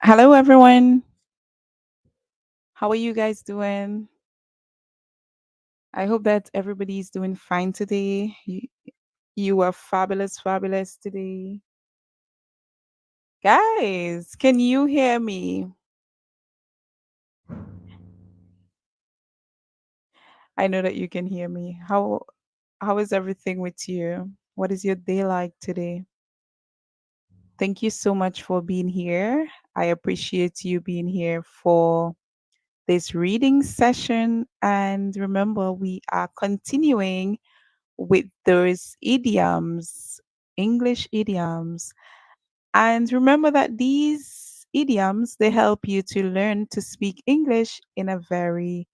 Hello, everyone. How are you guys doing? I hope that everybody is doing fine today. You are fabulous, fabulous today. Guys, can you hear me? I know that you can hear me. How is everything with you? What is your day like today? Thank you so much for being here. I appreciate you being here for this reading session. And remember, we are continuing with those idioms, English idioms. And remember that these idioms, they help you to learn to speak English in a very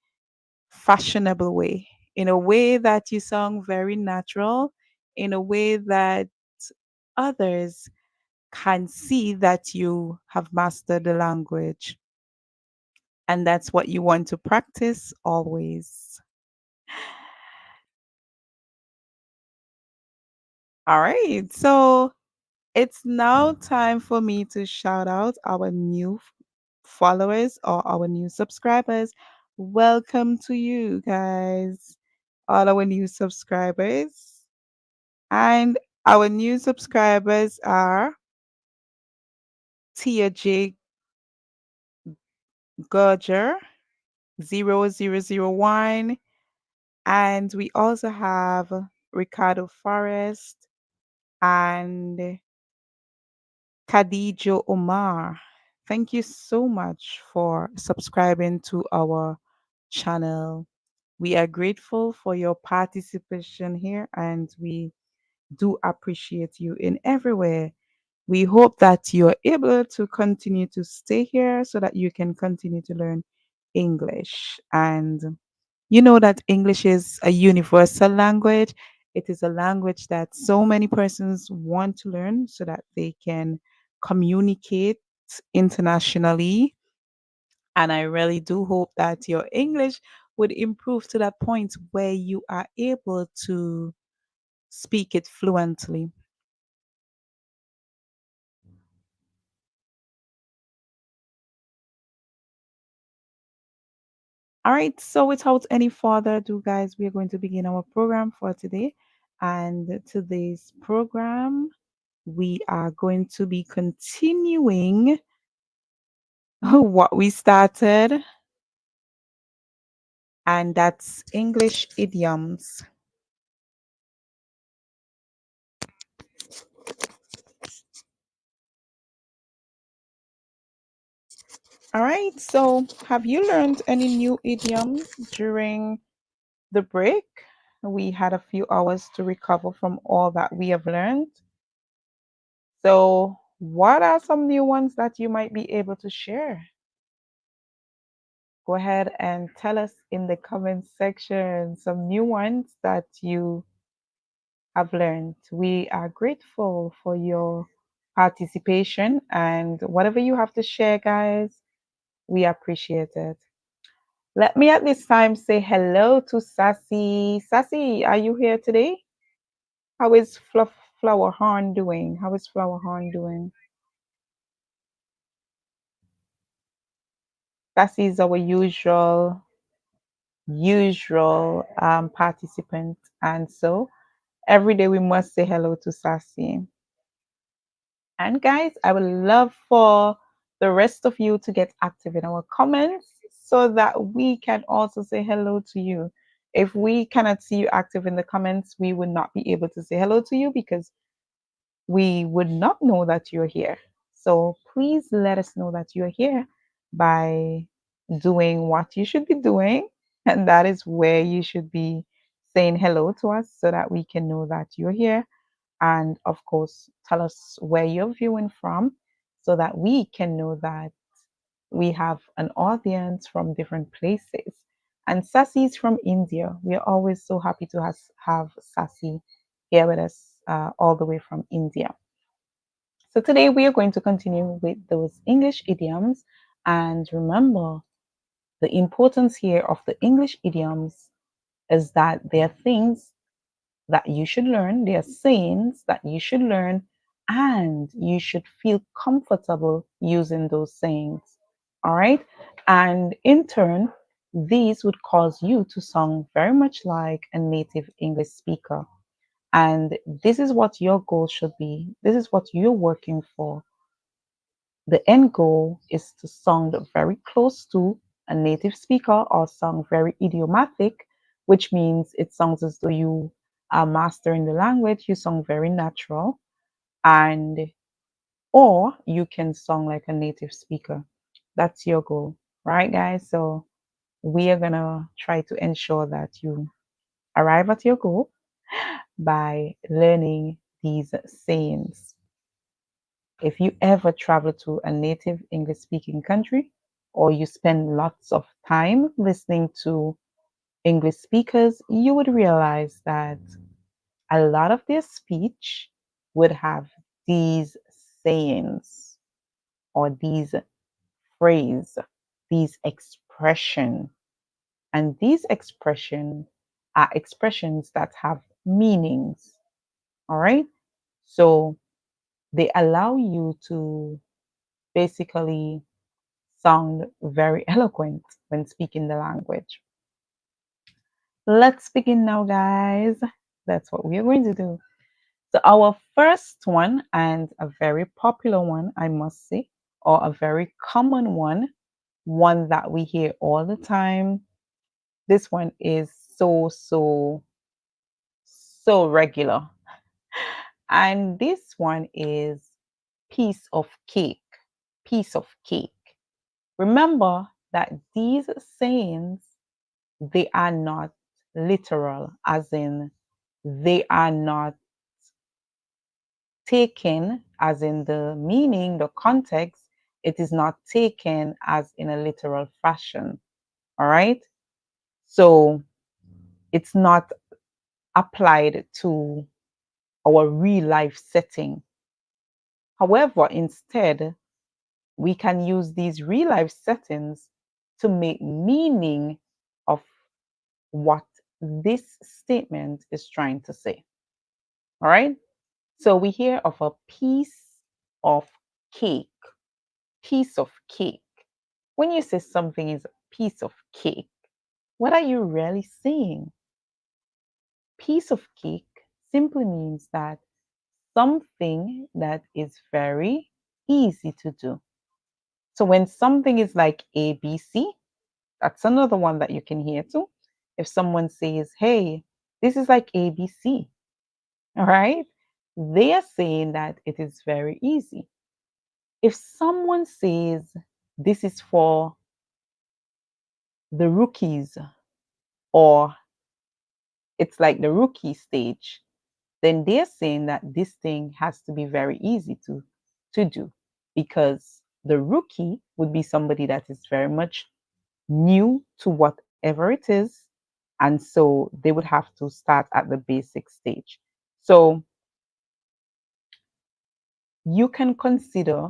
fashionable way, in a way that you sound very natural, in a way that others can see that you have mastered the language. And that's what you want to practice always. All right. So it's now time for me to shout out our new followers or our new subscribers. Welcome to you guys, all our new subscribers. And our new subscribers are Tia J. Gurger 0001. And we also have Ricardo Forrest and Khadijo Omar. Thank you so much for subscribing to our channel. We are grateful for your participation here and we do appreciate you in everywhere. We hope that you're able to continue to stay here so that you can continue to learn English. And you know that English is a universal language. It is a language that so many persons want to learn so that they can communicate internationally. And I really do hope that your English would improve to that point where you are able to speak it fluently. All right, so without any further ado, guys, we are going to begin our program for today. And today's program, we are going to be continuing what we started, and that's English idioms. All right, so have you learned any new idioms during the break? We had a few hours to recover from all that we have learned. So, what are some new ones that you might be able to share? Go ahead and tell us in the comment section some new ones that you have learned. We are grateful for your participation and whatever you have to share, guys, we appreciate it. Let me at this time say hello to Sassy. Sassy, are you here today? How is Flower Horn doing? How is Flower Horn doing? Sassy is our usual participant, and so every day we must say hello to Sassy. And guys, I would love for the rest of you to get active in our comments so that we can also say hello to you. If we cannot see you active in the comments, we would not be able to say hello to you because we would not know that you're here. So please let us know that you're here by doing what you should be doing. And that is where you should be saying hello to us so that we can know that you're here. And of course, tell us where you're viewing from so that we can know that we have an audience from different places. And Sassy is from India. We are always so happy to have Sassy here with us all the way from India. So today we are going to continue with those English idioms. And remember, the importance here of the English idioms is that they are things that you should learn, they are sayings that you should learn and you should feel comfortable using those sayings. All right. And in turn, these would cause you to sound very much like a native English speaker. And this is what your goal should be. This is what you're working for. The end goal is to sound very close to a native speaker or sound very idiomatic, which means it sounds as though you are mastering the language, you sound very natural, and or you can sound like a native speaker. That's your goal, right, guys? So we are gonna try to ensure that you arrive at your goal by learning these sayings. If you ever travel to a native English speaking country, or you spend lots of time listening to English speakers, you would realize that a lot of their speech would have these sayings or these phrases, these expressions. And these expressions are expressions that have meanings. All right. So they allow you to basically sound very eloquent when speaking the language. Let's begin now, guys. That's what we are going to do. So, our first one, and a very popular one, I must say, or a very common one that we hear all the time. This one is so regular. And this one is piece of cake. Piece of cake. Remember that these sayings, they are not literal, as in they are not taken as in the meaning, the context. It is not taken as in a literal fashion. All right. So it's not applied to our real life setting. However, instead, we can use these real life settings to make meaning of what this statement is trying to say. All right. So we hear of a piece of cake. Piece of cake. When you say something is a piece of cake, what are you really saying? Piece of cake simply means that something that is very easy to do. So when something is like ABC, that's another one that you can hear too. If someone says, hey, this is like ABC, all right, they are saying that it is very easy. If someone says this is for the rookies, or it's like the rookie stage, then they're saying that this thing has to be very easy to do, because the rookie would be somebody that is very much new to whatever it is, and so they would have to start at the basic stage. So you can consider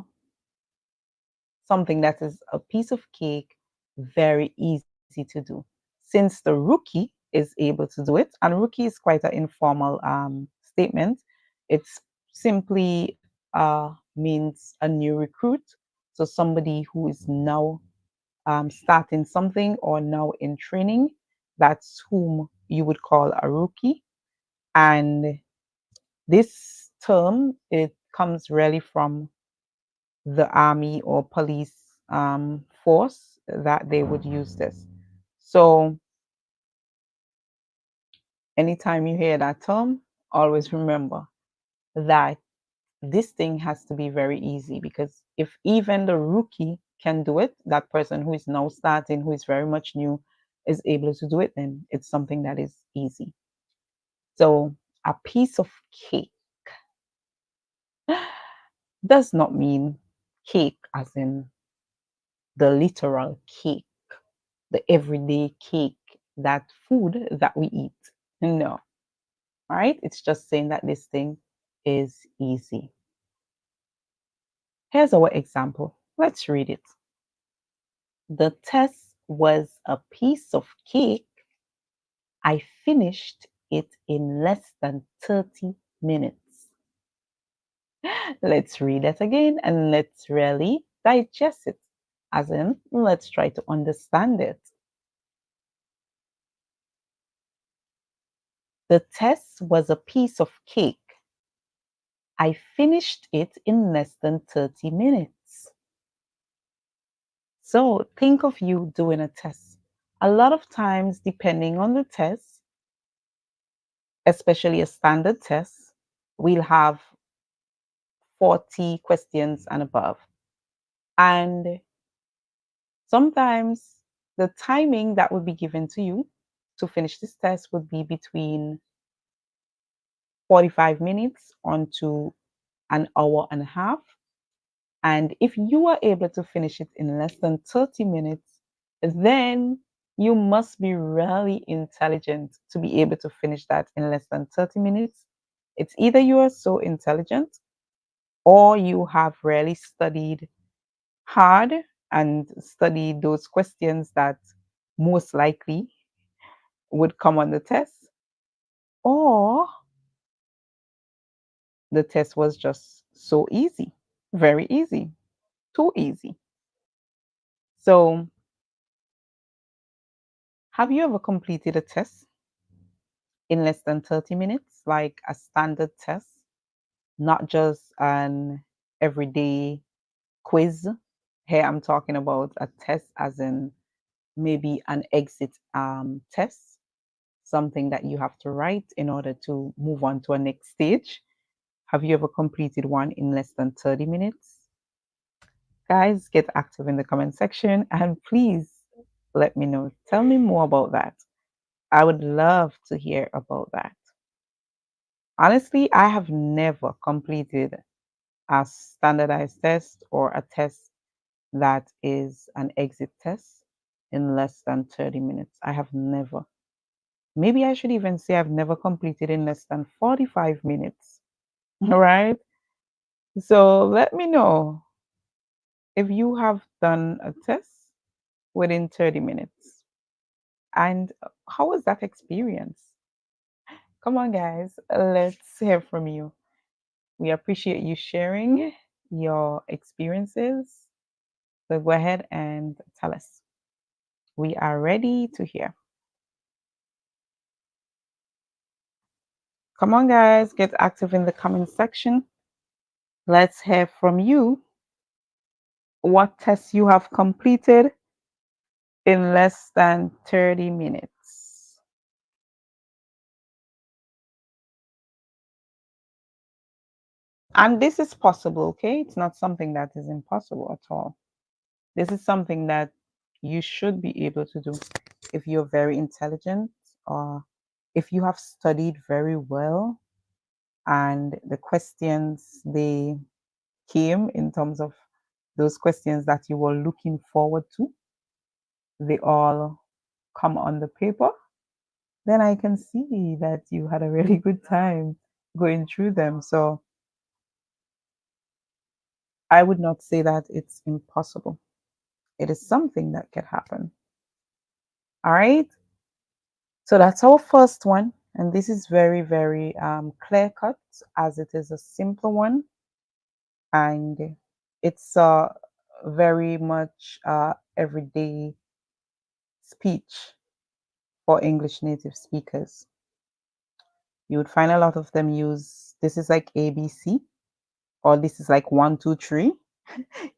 something that is a piece of cake very easy to do, since the rookie is able to do it. And rookie is quite an informal statement. It's simply means a new recruit, so somebody who is now starting something or now in training. That's whom you would call a rookie. And this term, it comes really from the army or police force that they would use this. So anytime you hear that term, always remember that this thing has to be very easy, because if even the rookie can do it, that person who is now starting, who is very much new, is able to do it, then it's something that is easy. So a piece of cake does not mean cake as in the literal cake, the everyday cake, that food that we eat. No, right? It's just saying that this thing is easy. Here's our example. Let's read it. The test was a piece of cake. I finished it in less than 30 minutes. Let's read it again and let's really digest it. As in, let's try to understand it. The test was a piece of cake. I finished it in less than 30 minutes. So think of you doing a test. A lot of times, depending on the test, especially a standard test, we'll have 40 questions and above. And sometimes the timing that would be given to you to finish this test would be between 45 minutes on to an hour and a half. And if you are able to finish it in less than 30 minutes, then you must be really intelligent to be able to finish that in less than 30 minutes. It's either you are so intelligent or you have really studied hard and studied those questions that most likely would come on the test, or the test was just so easy, very easy, too easy. So, have you ever completed a test in less than 30 minutes, like a standard test, not just an everyday quiz? Here I'm talking about a test as in maybe an exit test, something that you have to write in order to move on to a next stage. Have you ever completed one in less than 30 minutes? Guys, get active in the comment section and please let me know. Tell me more about that. I would love to hear about that. Honestly, I have never completed a standardized test or a test that is an exit test in less than 30 minutes. I have never. Maybe I should even say I've never completed in less than 45 minutes. All right. So let me know if you have done a test within 30 minutes. And how was that experience? Come on, guys, let's hear from you. We appreciate you sharing your experiences. So go ahead and tell us. We are ready to hear. Come on, guys, get active in the comment section. Let's hear from you what tests you have completed in less than 30 minutes. And this is possible, okay? It's not something that is impossible at all. This is something that you should be able to do if you're very intelligent or if you have studied very well and the questions they came in terms of those questions that you were looking forward to, they all come on the paper, then I can see that you had a really good time going through them. So I would not say that it's impossible. It is something that can happen. All right. So that's our first one. And this is very, very clear cut as it is a simple one. And it's very much everyday speech for English native speakers. You would find a lot of them use this is like ABC or this is like 1, 2, 3.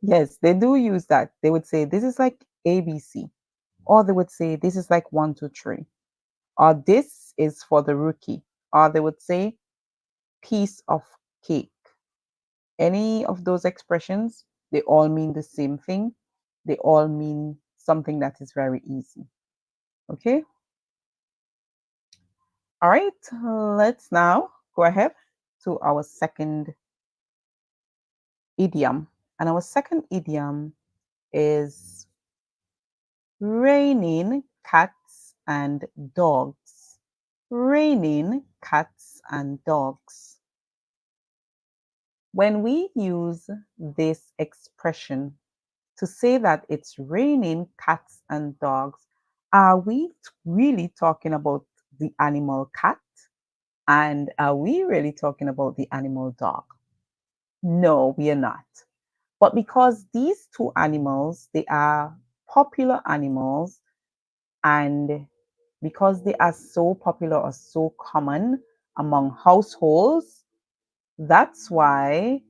Yes, they do use that. They would say this is like ABC, or they would say this is like 1, 2, 3, or this is for the rookie, or they would say piece of cake. Any of those expressions, they all mean the same thing. They all mean something that is very easy. Okay. All right. Let's now go ahead to our second idiom. And our second idiom is raining cats and dogs. Raining cats and dogs. When we use this expression to say that it's raining cats and dogs, are we really talking about the animal cat? And are we really talking about the animal dog? No, we are not. But because these two animals, they are popular animals, and because they are so popular or so common among households, that's why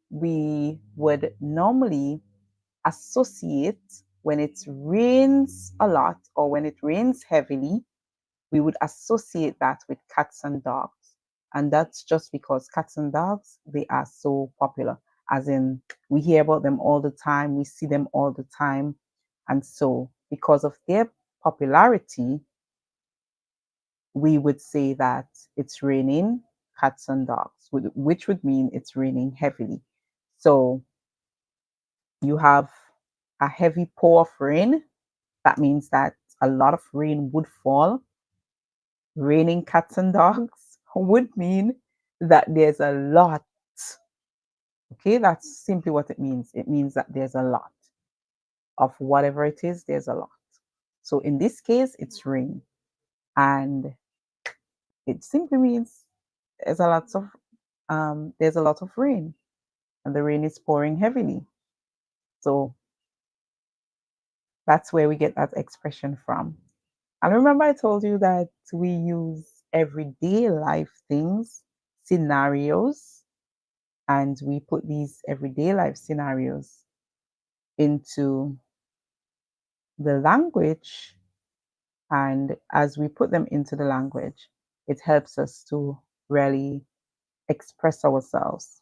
we would normally associate when it rains a lot or when it rains heavily, we would associate that with cats and dogs. And that's just because cats and dogs, they are so popular. As in, we hear about them all the time, we see them all the time. And so, because of their popularity, we would say that it's raining cats and dogs, which would mean it's raining heavily. So, you have a heavy pour of rain. That means that a lot of rain would fall. Raining cats and dogs would mean that there's a lot. Okay, that's simply what it means. It means that there's a lot of whatever it is, there's a lot. So in this case, it's rain. And it simply means there's a lot of rain. And the rain is pouring heavily. So that's where we get that expression from. And remember, I told you that we use everyday life things, scenarios, and we put these everyday life scenarios into the language. And as we put them into the language, it helps us to really express ourselves.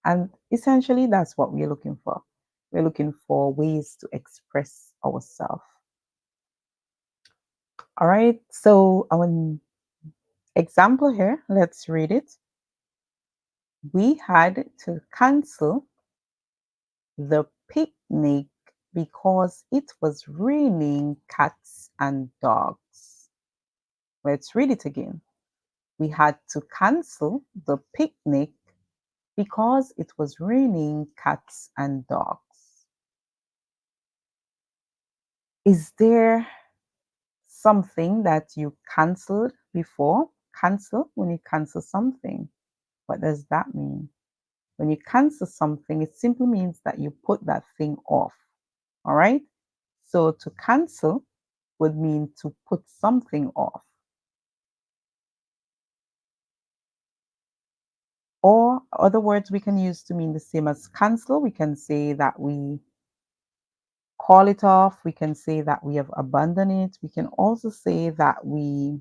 And essentially, that's what we're looking for. We're looking for ways to express ourselves. All right, so our example here, let's read it. We had to cancel the picnic because it was raining cats and dogs. Let's read it again. We had to cancel the picnic because it was raining cats and dogs. Is there something that you canceled before? Cancel, when you cancel something, what does that mean? When you cancel something, it simply means that you put that thing off. All right? So to cancel would mean to put something off. Or other words we can use to mean the same as cancel. We can say that we call it off. We can say that we have abandoned it. We can also say that we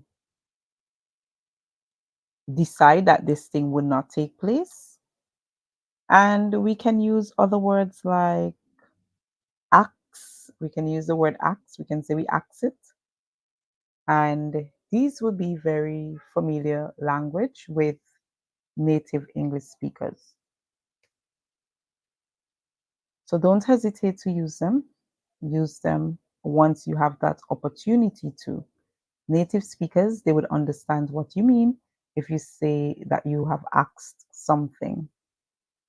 decide that this thing would not take place. And we can use other words like axe. We can use the word axe. We can say we axe it. And these would be very familiar language with native English speakers. So don't hesitate to use them. Use them once you have that opportunity to. Native speakers, they would understand what you mean if you say that you have asked something.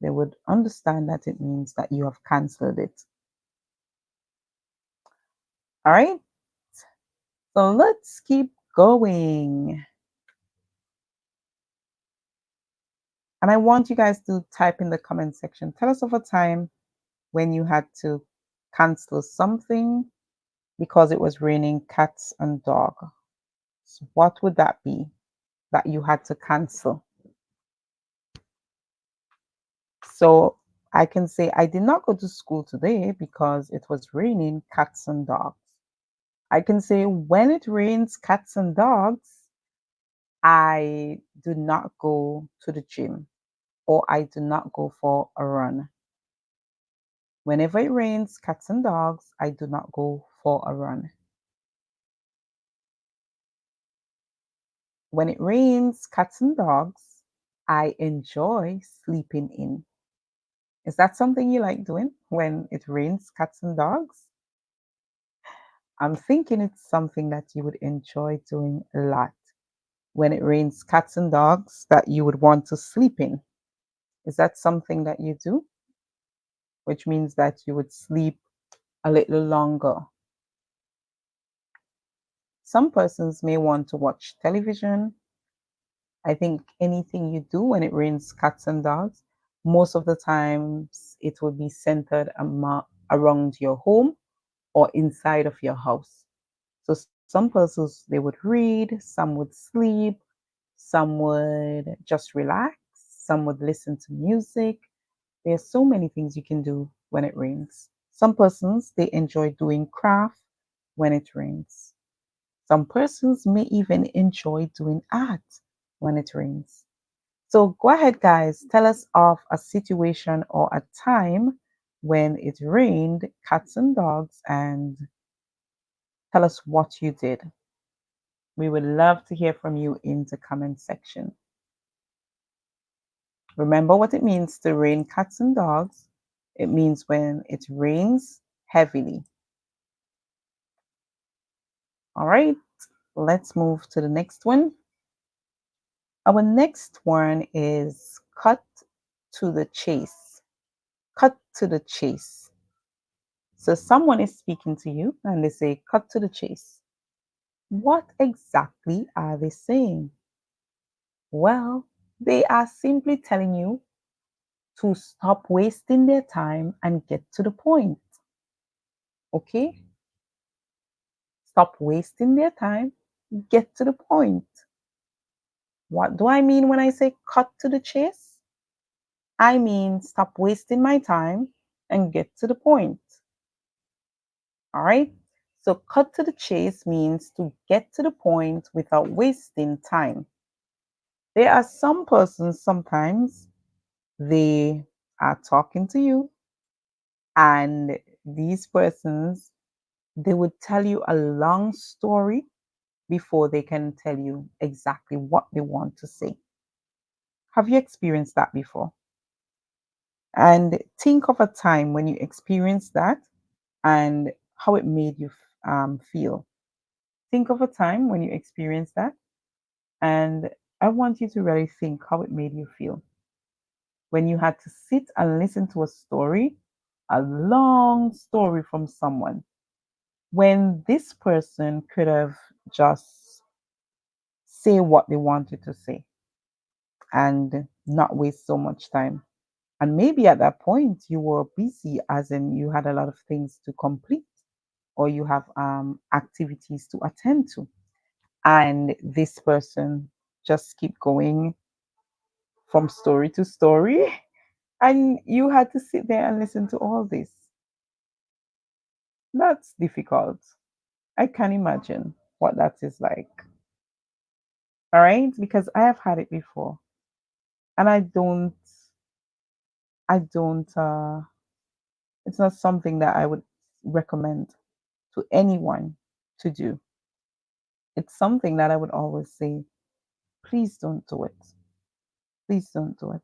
They would understand that it means that you have cancelled it. All right, so let's keep going. And I want you guys to type in the comment section. Tell us of a time when you had to cancel something because it was raining cats and dogs. So what would that be that you had to cancel? So I can say, I did not go to school today because it was raining cats and dogs. I can say, when it rains cats and dogs, I do not go to the gym or I do not go for a run. Whenever it rains cats and dogs, I do not go for a run. When it rains cats and dogs, I enjoy sleeping in. Is that something you like doing when it rains cats and dogs? I'm thinking it's something that you would enjoy doing a lot. When it rains cats and dogs, that you would want to sleep in. Is that something that you do? Which means that you would sleep a little longer. Some persons may want to watch television. I think anything you do when it rains cats and dogs, Most of the times, it will be centered around your home or inside of your house. So some persons they would read, some would sleep, some would just relax, some would listen to music. There's so many things you can do when it rains. Some persons they enjoy doing craft when it rains. Some persons may even enjoy doing art when it rains. So go ahead, guys, tell us of a situation or a time when it rained, cats and dogs, and tell us what you did. We would love to hear from you in the comment section. Remember what it means to rain cats and dogs. It means when it rains heavily. All right, let's move to the next one. Our next one is cut to the chase. Cut to the chase. So someone is speaking to you and they say, cut to the chase. What exactly are they saying? Well, they are simply telling you to stop wasting their time and get to the point. Okay? Stop wasting their time, get to the point. What do I mean when I say cut to the chase? I mean stop wasting my time and get to the point. All right? So, cut to the chase means to get to the point without wasting time. There are some persons sometimes they are talking to you, and these persons they would tell you a long story before they can tell you exactly what they want to say. Have you experienced that before? And think of a time when you experienced that and how it made you feel. Think of a time when you experienced that, and I want you to really think how it made you feel when you had to sit and listen to a story, a long story from someone, when this person could have just say what they wanted to say and not waste so much time. And maybe at that point you were busy, as in you had a lot of things to complete or you have activities to attend to. And this person just keep going from story to story. And you had to sit there and listen to all this. That's difficult. I can imagine what that is like. All right, because I have had it before. And I don't it's not something that I would recommend to anyone to do. It's something that I would always say, please don't do it. Please don't do it.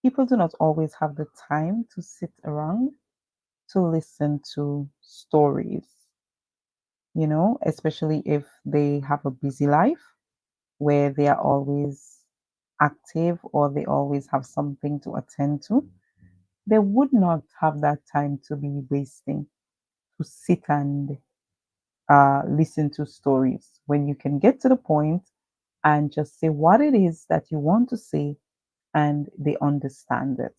People do not always have the time to sit around to listen to stories, especially if they have a busy life where they are always active or they always have something to attend to. They would not have that time to be wasting to sit and listen to stories when you can get to the point and just say what it is that you want to say and they understand it.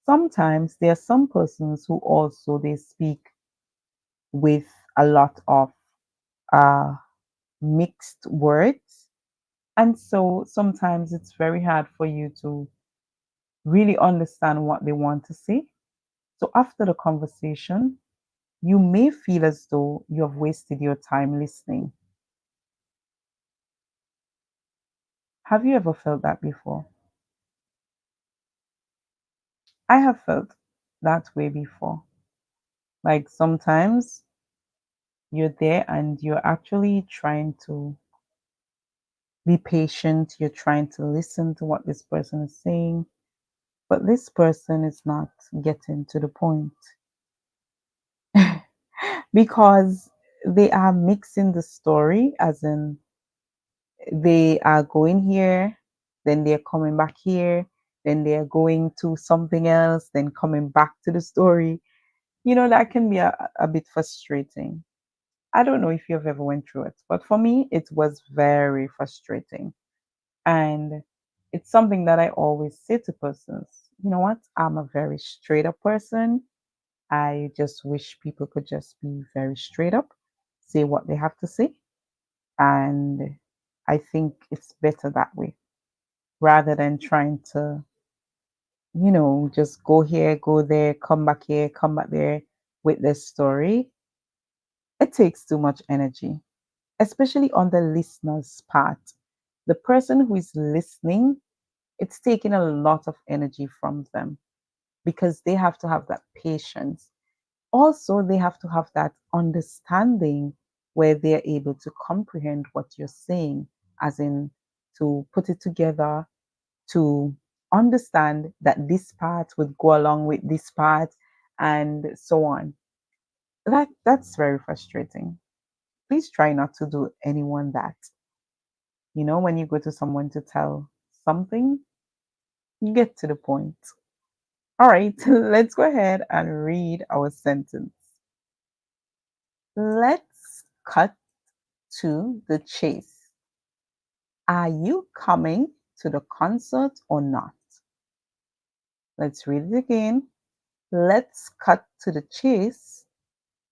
Sometimes there are some persons who also they speak with a lot of uh, mixed words, and so sometimes it's very hard for you to really understand what they want to say. So after the conversation, you may feel as though you have wasted your time listening. Have you ever felt that before? I have felt that way before. Like sometimes you're there and you're actually trying to be patient, you're trying to listen to what this person is saying, but this person is not getting to the point because they are mixing the story, as in they are going here, then they're coming back here, then they're going to something else, then coming back to the story. That can be a bit frustrating. I don't know if you've ever went through it, but for me, it was very frustrating. And it's something that I always say to persons. You know what? I'm a very straight up person. I just wish people could just be very straight up, say what they have to say. And I think it's better that way rather than trying to, just go here, go there, come back there with this story. It takes too much energy, especially on the listener's part. The person who is listening, it's taking a lot of energy from them because they have to have that patience. Also, they have to have that understanding where they're able to comprehend what you're saying, as in to put it together, to understand that this part would go along with this part, and so on. That's very frustrating. Please try not to do anyone that. When you go to someone to tell something, you get to the point. All right, let's go ahead and read our sentence. Let's cut to the chase. Are you coming to the concert or not? Let's read it again. Let's cut to the chase.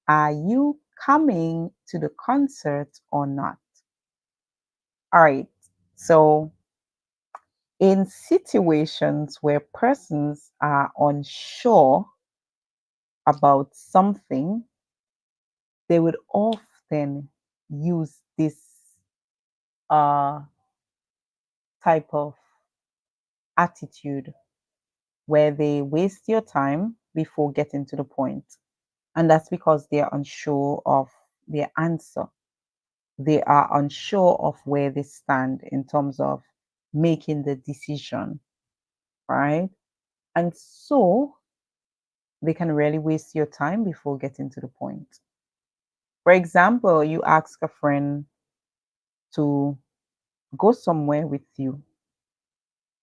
Are you coming to the concert or not? All right, so in situations where persons are unsure about something, they would often use this uh, type of attitude where they waste your time before getting to the point. And that's because they are unsure of their answer. They are unsure of where they stand in terms of making the decision, right? And so they can really waste your time before getting to the point. For example, you ask a friend to go somewhere with you,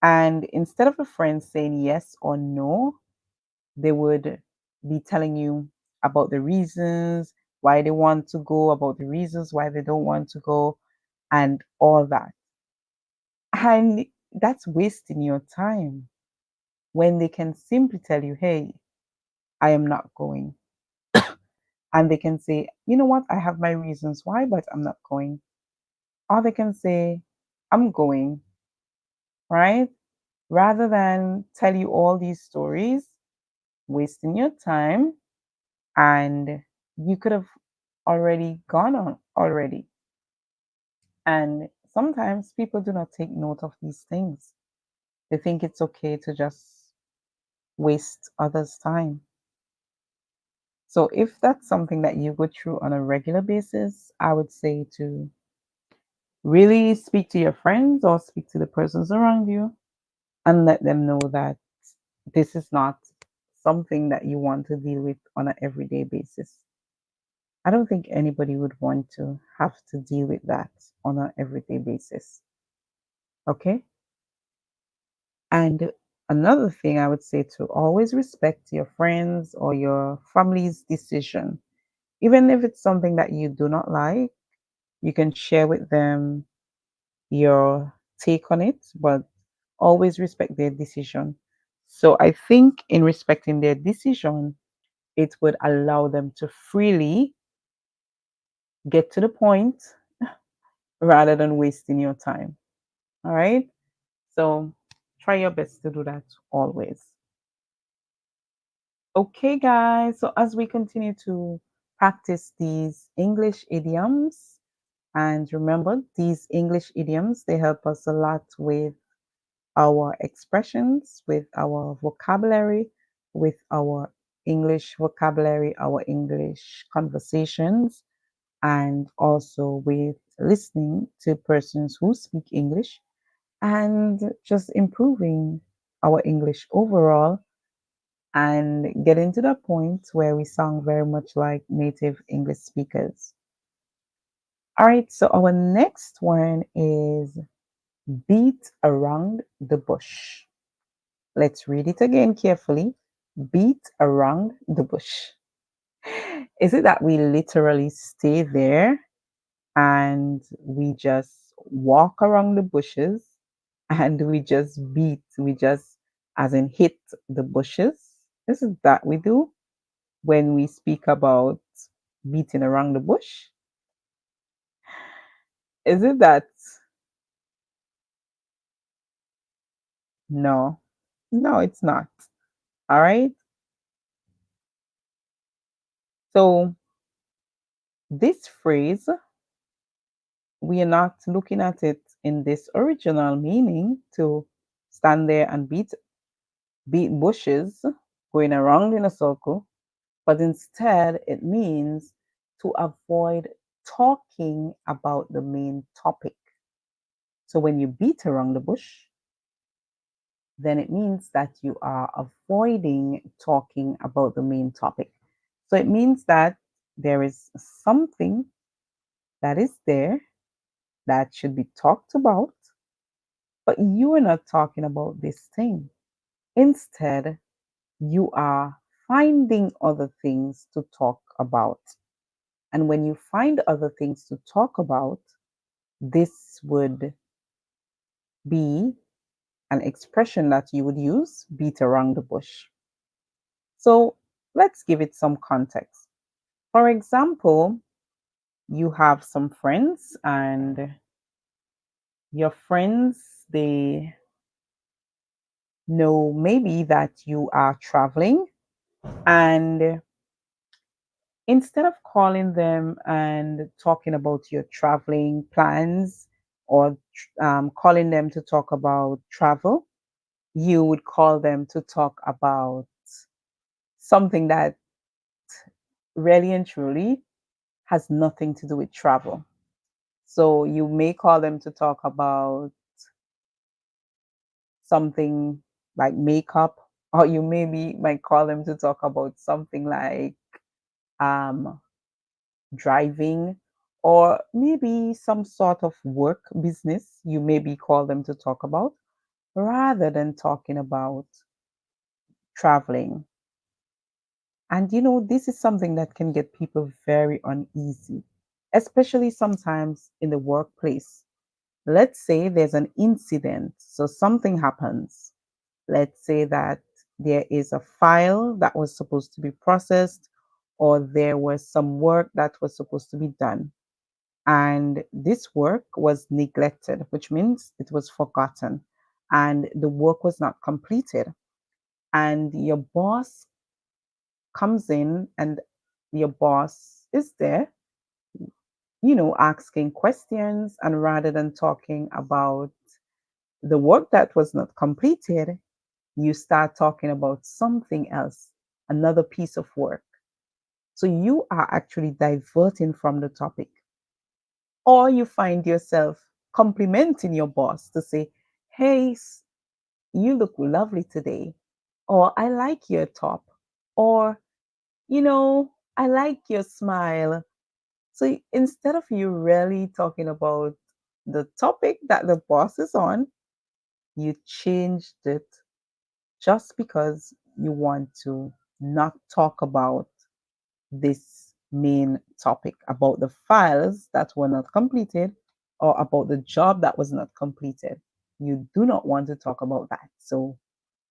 and instead of a friend saying yes or no, they would be telling you about the reasons why they want to go, about the reasons why they don't want to go, and all that. And that's wasting your time when they can simply tell you, hey, I am not going. And they can say, you know what, I have my reasons why, but I'm not going. Or they can say, I'm going, right? Rather than tell you all these stories, wasting your time, and you could have already gone on already. And sometimes people do not take note of these things. They think it's okay to just waste others' time. So if that's something that you go through on a regular basis, I would say to really speak to your friends or speak to the persons around you and let them know that this is not something that you want to deal with on an everyday basis. I don't think anybody would want to have to deal with that on an everyday basis. Okay? And another thing I would say to always respect your friends or your family's decision. Even if it's something that you do not like, you can share with them your take on it, but always respect their decision. So I think in respecting their decision, it would allow them to freely get to the point rather than wasting your time. All right. So try your best to do that always. Okay, guys. So as we continue to practice these English idioms, and remember, these English idioms, they help us a lot with our expressions, with our vocabulary, with our English vocabulary, our English conversations, and also with listening to persons who speak English and just improving our English overall and getting to the point where we sound very much like native English speakers. All right, so our next one is beat around the bush. Let's read it again carefully. Beat around the bush. Is it that we literally stay there and we just walk around the bushes and we just beat, we just as in hit the bushes. This is that we do when we speak about beating around the bush. Is it that? No, no, it's not. All right. So this phrase, we are not looking at it in this original meaning to stand there and beat bushes going around in a circle, but instead it means to avoid talking about the main topic. So when you beat around the bush, then it means that you are avoiding talking about the main topic. So it means that there is something that is there that should be talked about, but you are not talking about this thing. Instead, you are finding other things to talk about. And when you find other things to talk about, this would be an expression that you would use, beat around the bush. So let's give it some context. For example, you have some friends, and your friends, they know maybe that you are traveling, and instead of calling them and talking about your traveling plans or calling them to talk about travel, you would call them to talk about something that really and truly has nothing to do with travel. So you may call them to talk about something like makeup, or you maybe might call them to talk about something like um, driving, or maybe some sort of work business you maybe call them to talk about, rather than talking about traveling. And this is something that can get people very uneasy, especially sometimes in the workplace. Let's say there's an incident, so something happens. Let's say that there is a file that was supposed to be processed, or there was some work that was supposed to be done. And this work was neglected, which means it was forgotten and the work was not completed. And your boss comes in, and your boss is there, asking questions. And rather than talking about the work that was not completed, you start talking about something else, another piece of work. So you are actually diverting from the topic. Or you find yourself complimenting your boss to say, hey, you look lovely today. Or I like your top. Or, I like your smile. So instead of you really talking about the topic that the boss is on, you changed it just because you want to not talk about this main topic, about the files that were not completed or about the job that was not completed. You do not want to talk about that. So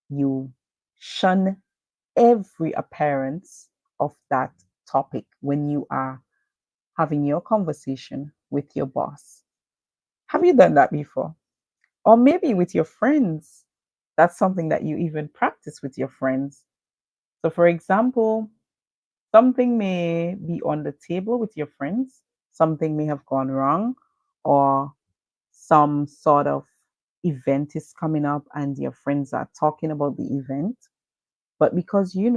you shun every appearance of that topic when you are having your conversation with your boss. Have you done that before? Or maybe with your friends. That's something that you even practice with your friends. So, for example, something may be on the table with your friends, something may have gone wrong, or some sort of event is coming up and your friends are talking about the event. But because you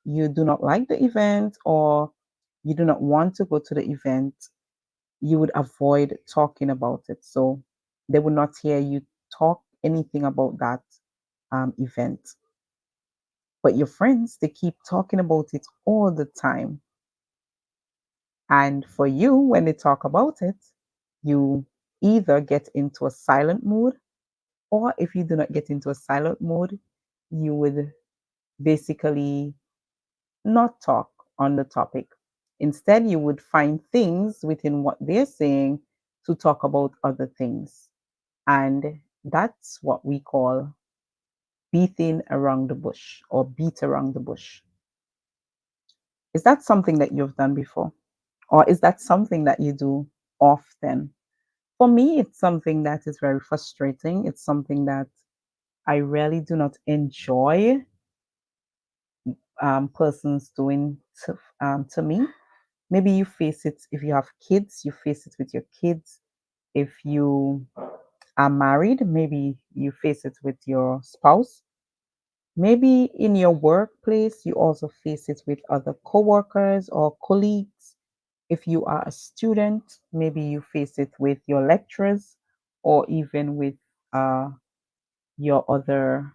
do not like the event, or you do not want to go to the event, you would avoid talking about it. So they would not hear you talk anything about that event. But your friends, they keep talking about it all the time. And for you, when they talk about it, you either get into a silent mood, or if you do not get into a silent mode, you would basically not talk on the topic. Instead, you would find things within what they're saying to talk about other things. And That's what we call beating around the bush or beat around the bush. Is that something that you've done before? Or is that something that you do often? For me, it's something that is very frustrating. It's something that I really do not enjoy persons doing to me. Maybe you face it if you have kids, you face it with your kids. If you are married, maybe you face it with your spouse. Maybe in your workplace, you also face it with other coworkers or colleagues. If you are a student, maybe you face it with your lecturers or even with your other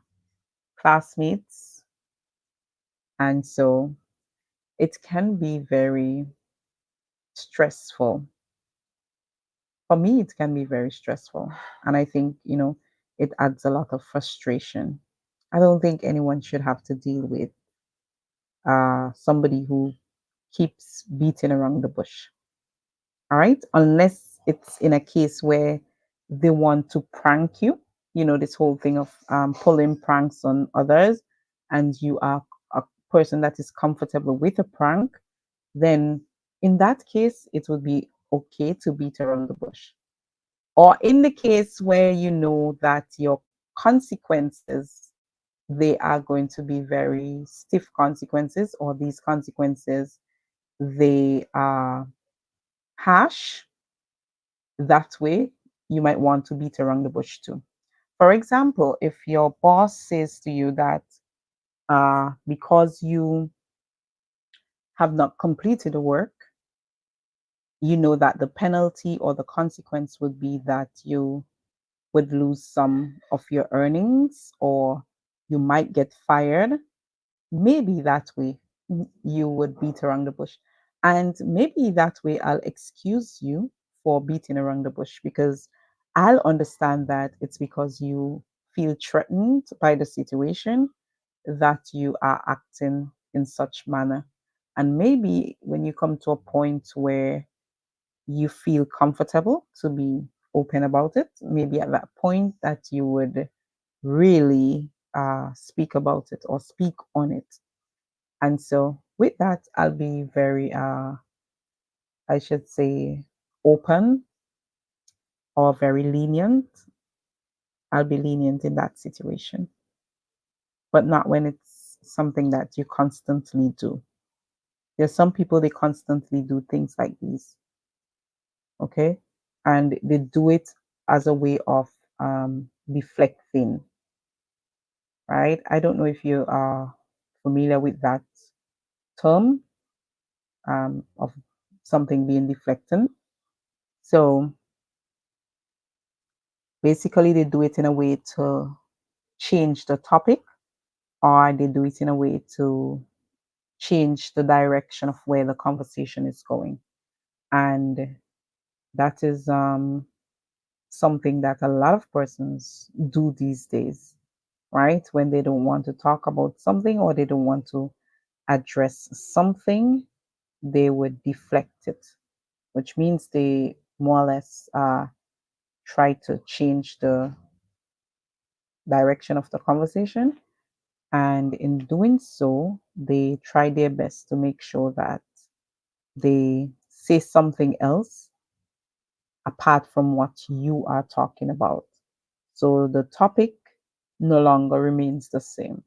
classmates. And so it can be very stressful. For me, it can be very stressful. And I think, it adds a lot of frustration. I don't think anyone should have to deal with somebody who keeps beating around the bush. All right. Unless it's in a case where they want to prank you, this whole thing of pulling pranks on others, and you are a person that is comfortable with a prank, then in that case, it would be okay to beat around the bush. Or in the case where you know that your consequences, they are going to be very stiff consequences, or these consequences, they are harsh, that way you might want to beat around the bush too. For example, if your boss says to you that because you have not completed the work, you know that the penalty or the consequence would be that you would lose some of your earnings or you might get fired. Maybe that way you would beat around the bush. And maybe that way I'll excuse you for beating around the bush because I'll understand that it's because you feel threatened by the situation that you are acting in such manner. And maybe when you come to a point where you feel comfortable to be open about it, maybe at that point that you would really speak about it or speak on it. And so with that, I'll be very, I should say, open or very lenient. I'll be lenient in that situation, but not when it's something that you constantly do. There's some people, they constantly do things like these, okay? And they do it as a way of deflecting, right? I don't know if you are familiar with that term of something being deflecting. So basically, they do it in a way to change the topic, or they do it in a way to change the direction of where the conversation is going. And that is something that a lot of persons do these days, right? When they don't want to talk about something or they don't want to address something, they would deflect it, which means they more or less try to change the direction of the conversation. And in doing so, they try their best to make sure that they say something else apart from what you are talking about. So the topic no longer remains the same.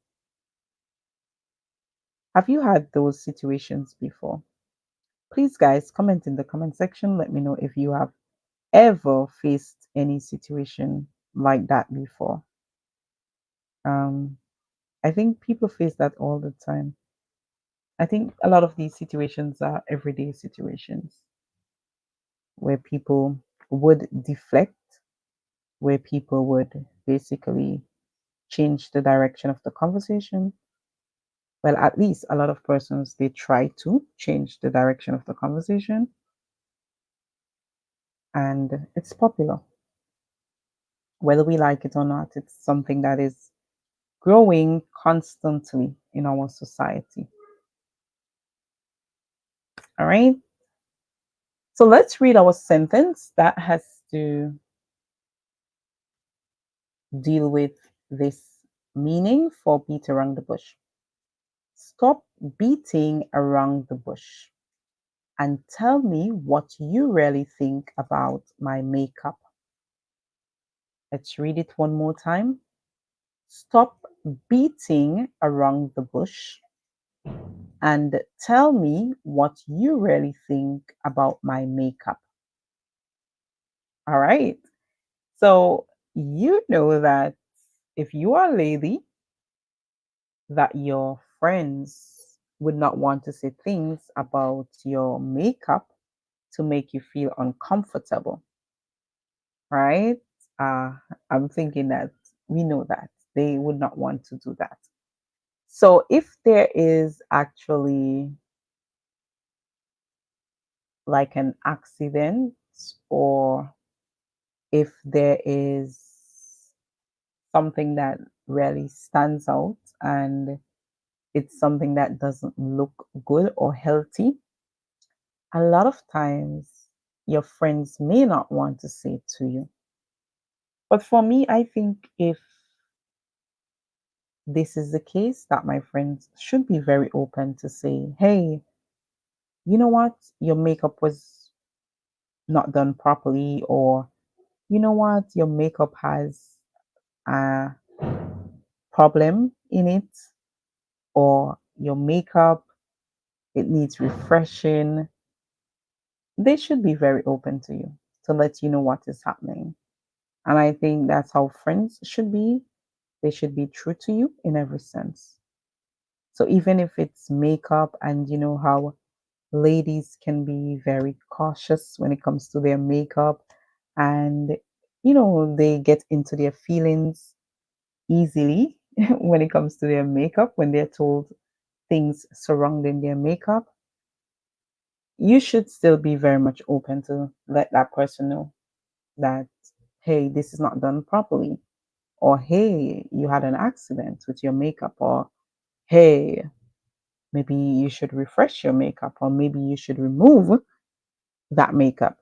Have you had those situations before? Please, guys, comment in the comment section. Let me know if you have ever faced any situation like that before. I think people face that all the time. I think a lot of these situations are everyday situations where people would deflect, where people would basically change the direction of the conversation. Well, at least a lot of persons, they try to change the direction of the conversation, and it's popular. Whether we like it or not, it's something that is growing constantly in our society. All right. So let's read our sentence that has to deal with this meaning for beat around the bush. Stop beating around the bush and tell me what you really think about my makeup. Let's read it one more time. Stop beating around the bush and tell me what you really think about my makeup. All right. So you know that if you are a lady, that your friends would not want to say things about your makeup to make you feel uncomfortable, right? Uh, I'm thinking that we know that they would not want to do that. So if there is actually like an accident, or if there is something that really stands out and it's something that doesn't look good or healthy, a lot of times your friends may not want to say it to you. But for me, I think if this is the case, that my friends should be very open to say, hey, you know what, your makeup was not done properly, or you know what, your makeup has a problem in it, or your makeup, it needs refreshing. They should be very open to you to let you know what is happening. And I think that's how friends should be. They should be true to you in every sense. So even if it's makeup, and you know how ladies can be very cautious when it comes to their makeup, and you know they get into their feelings easily when it comes to their makeup, when they're told things surrounding their makeup, you should still be very much open to let that person know that, hey, this is not done properly, or hey, you had an accident with your makeup, or hey, maybe you should refresh your makeup, or maybe you should remove that makeup.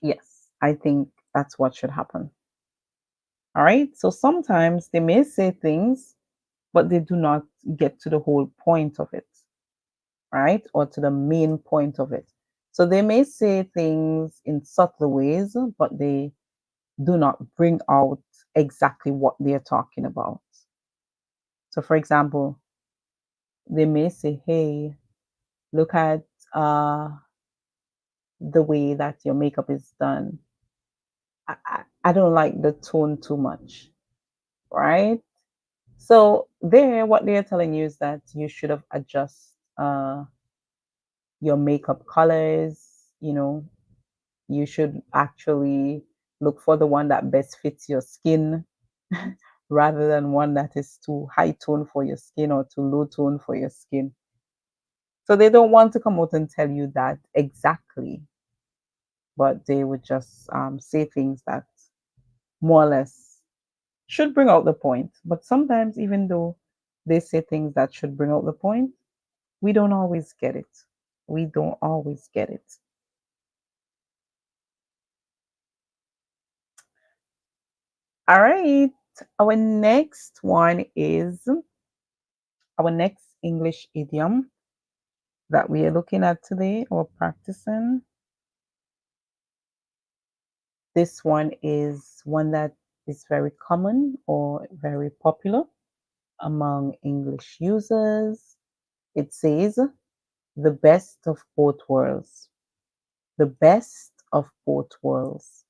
Yes, I think that's what should happen. All right. So sometimes they may say things, but they do not get to the whole point of it, right? Or to the main point of it. So they may say things in subtle ways, but they do not bring out exactly what they're talking about. So, for example, they may say, hey, look at uh, the way that your makeup is done. I don't like the tone too much, right? So there, what they're telling you is that you should have adjust your makeup colors. You know, you should actually look for the one that best fits your skin, rather than one that is too high tone for your skin or too low tone for your skin. So they don't want to come out and tell you that exactly, but they would just say things that more or less should bring out the point. But sometimes, even though they say things that should bring out the point, we don't always get it. We don't always get it. All right. Our next one is our next English idiom that we are looking at today or practicing. This one is one that is very common or very popular among English users. It says, the best of both worlds. The best of both worlds.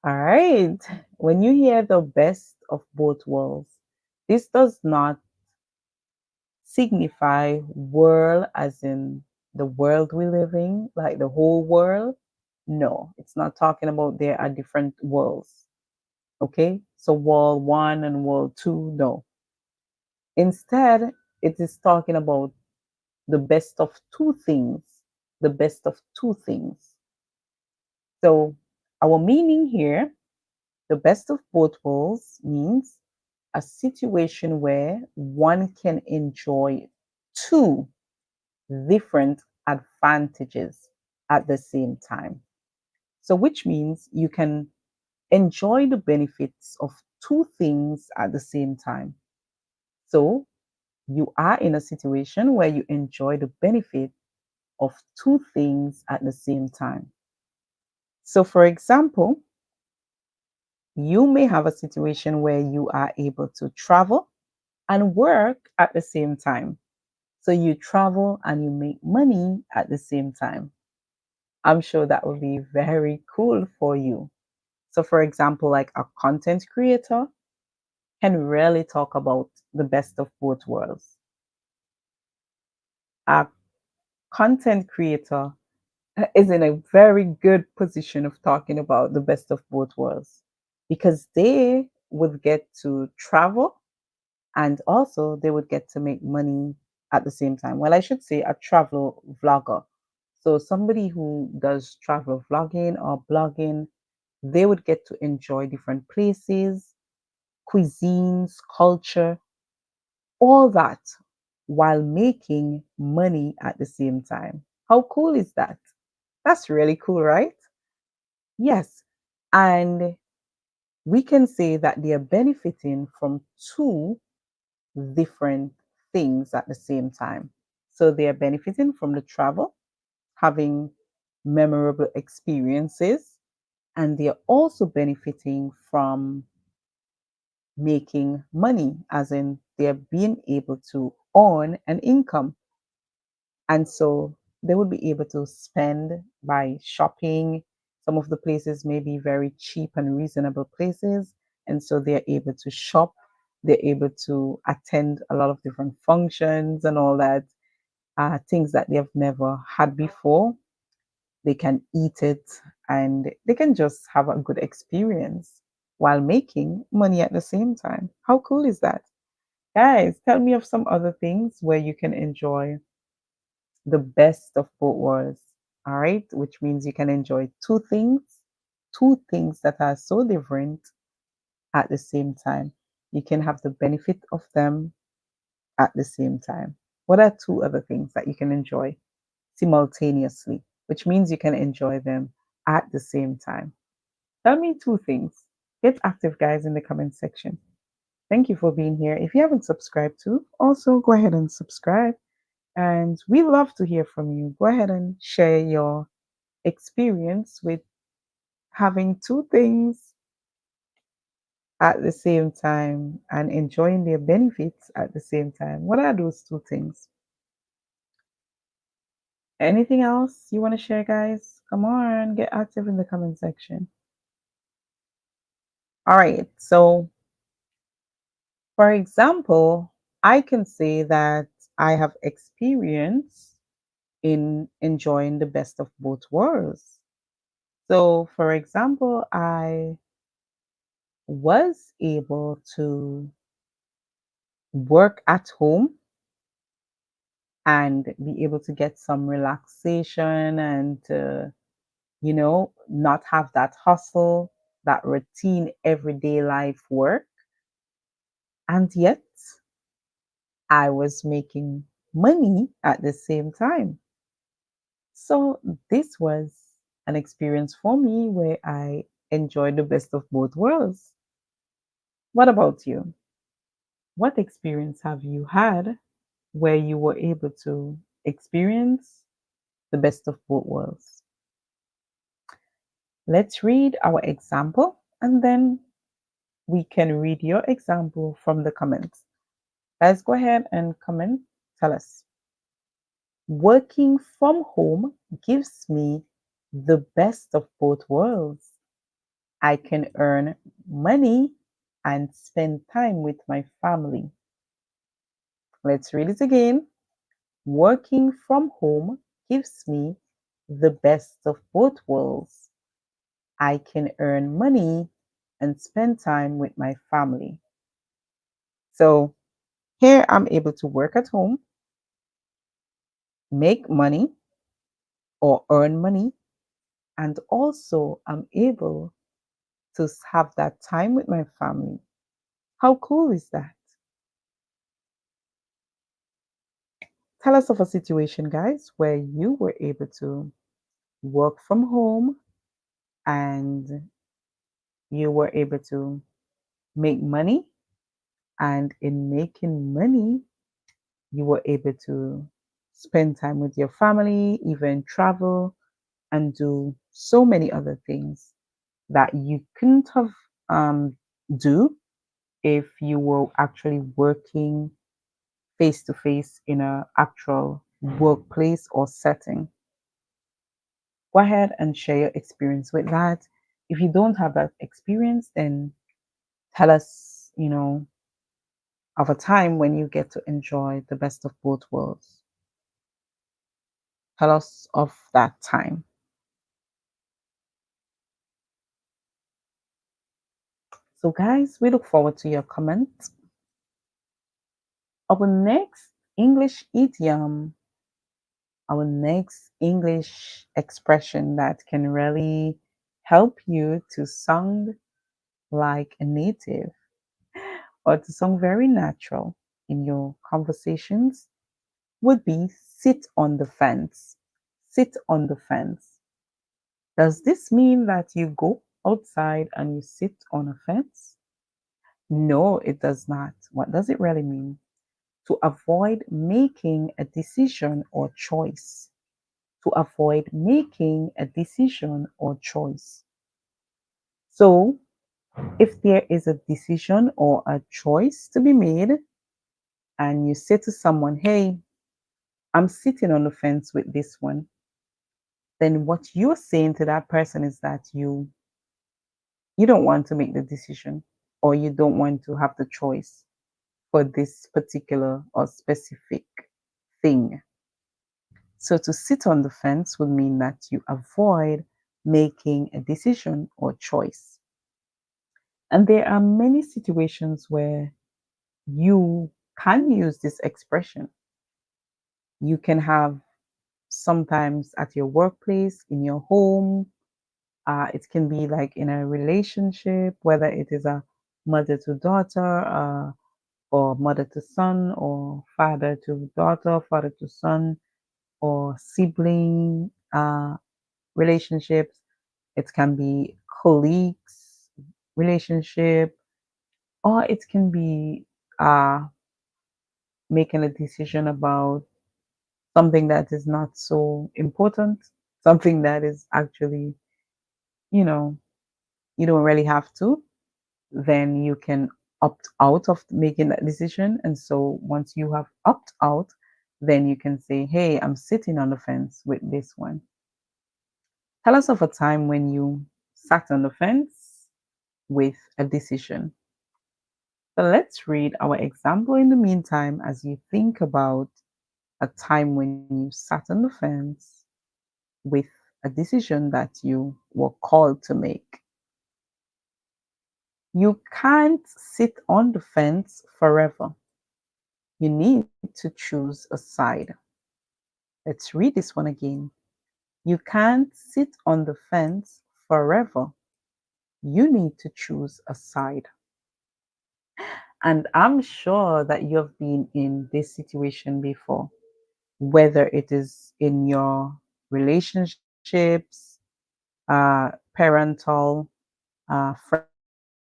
All right. When you hear the best of both worlds, this does not signify world as in the world we live in, like the whole world. No, it's not talking about there are different worlds. Okay. So world one and world two, no. Instead, it is talking about the best of two things. The best of two things. So our meaning here, the best of both worlds, means a situation where one can enjoy two different advantages at the same time. So, which means you can enjoy the benefits of two things at the same time. So you are in a situation where you enjoy the benefit of two things at the same time. So, for example, you may have a situation where you are able to travel and work at the same time. So you travel and you make money at the same time. I'm sure that would be very cool for you. So, for example, like a content creator can really talk about the best of both worlds. A content creator is in a very good position of talking about the best of both worlds because they would get to travel and also they would get to make money at the same time. Well, I should say a travel vlogger. So somebody who does travel vlogging or blogging, they would get to enjoy different places, cuisines, culture, all that while making money at the same time. How cool is that? That's really cool, right? Yes. And we can say that they are benefiting from two different things at the same time. So they are benefiting from the travel, having memorable experiences, and they are also benefiting from making money, as in they're being able to earn an income. And so they would be able to spend by shopping. Some of the places may be very cheap and reasonable places. And so they're able to shop, they're able to attend a lot of different functions and all that, things that they have never had before. They can eat it and they can just have a good experience while making money at the same time. How cool is that? Guys, tell me of some other things where you can enjoy the best of both worlds. All right, which means you can enjoy two things that are so different at the same time. You can have the benefit of them at the same time. What are two other things that you can enjoy simultaneously, which means you can enjoy them at the same time? Tell me two things. Get active, guys, in the comment section. Thank you for being here. If you haven't subscribed to, also go ahead and subscribe. And we love to hear from you. Go ahead and share your experience with having two things at the same time and enjoying their benefits at the same time. What are those two things? Anything else you want to share, guys? Come on, get active in the comment section. All right. So, for example, I can say that I have experience in enjoying the best of both worlds. So, for example, I was able to work at home and be able to get some relaxation and not have that hustle, that routine everyday life work. And yet I was making money at the same time. So this was an experience for me where I enjoyed the best of both worlds. What about you? What experience have you had where you were able to experience the best of both worlds? Let's read our example and then we can read your example from the comments. Guys, go ahead and comment. Tell us. Working from home gives me the best of both worlds. I can earn money and spend time with my family. Let's read it again. Working from home gives me the best of both worlds. I can earn money and spend time with my family. So here I'm able to work at home, make money or earn money, and also I'm able to have that time with my family. How cool is that? Tell us of a situation, guys, where you were able to work from home and you were able to make money, and in making money, you were able to spend time with your family, even travel and do so many other things that you couldn't have do if you were actually working face to face in a actual workplace or setting. Go ahead and share your experience with that. If you don't have that experience, then tell us, of a time when you get to enjoy the best of both worlds. Tell us of that time. So, guys, we look forward to your comments. Our next English idiom, our next English expression that can really help you to sound like a native or to sound very natural in your conversations would be sit on the fence. Sit on the fence. Does this mean that you go outside and you sit on a fence? No, it does not. What does it really mean? To avoid making a decision or choice. To avoid making a decision or choice. So, if there is a decision or a choice to be made, and you say to someone, hey, I'm sitting on the fence with this one, then what you're saying to that person is that you don't want to make the decision, or you don't want to have the choice for this particular or specific thing. So to sit on the fence would mean that you avoid making a decision or choice. And there are many situations where you can use this expression. You can have sometimes at your workplace, in your home. It can be like in a relationship, whether it is a mother to daughter, or mother to son, or father to daughter, father to son, or sibling relationships. It can be colleagues relationship, or it can be uh, making a decision about something that is not so important, something that is actually, you know, you don't really have to, then you can opt out of making that decision. And so once you have opt out, then you can say, hey, I'm sitting on the fence with this one. Tell us of a time when you sat on the fence with a decision. So let's read our example in the meantime as you think about a time when you sat on the fence with a decision that you were called to make. You can't sit on the fence forever. You need to choose a side. Let's read this one again. You can't sit on the fence forever. You need to choose a side. And I'm sure that you've been in this situation before, whether it is in your relationships, parental,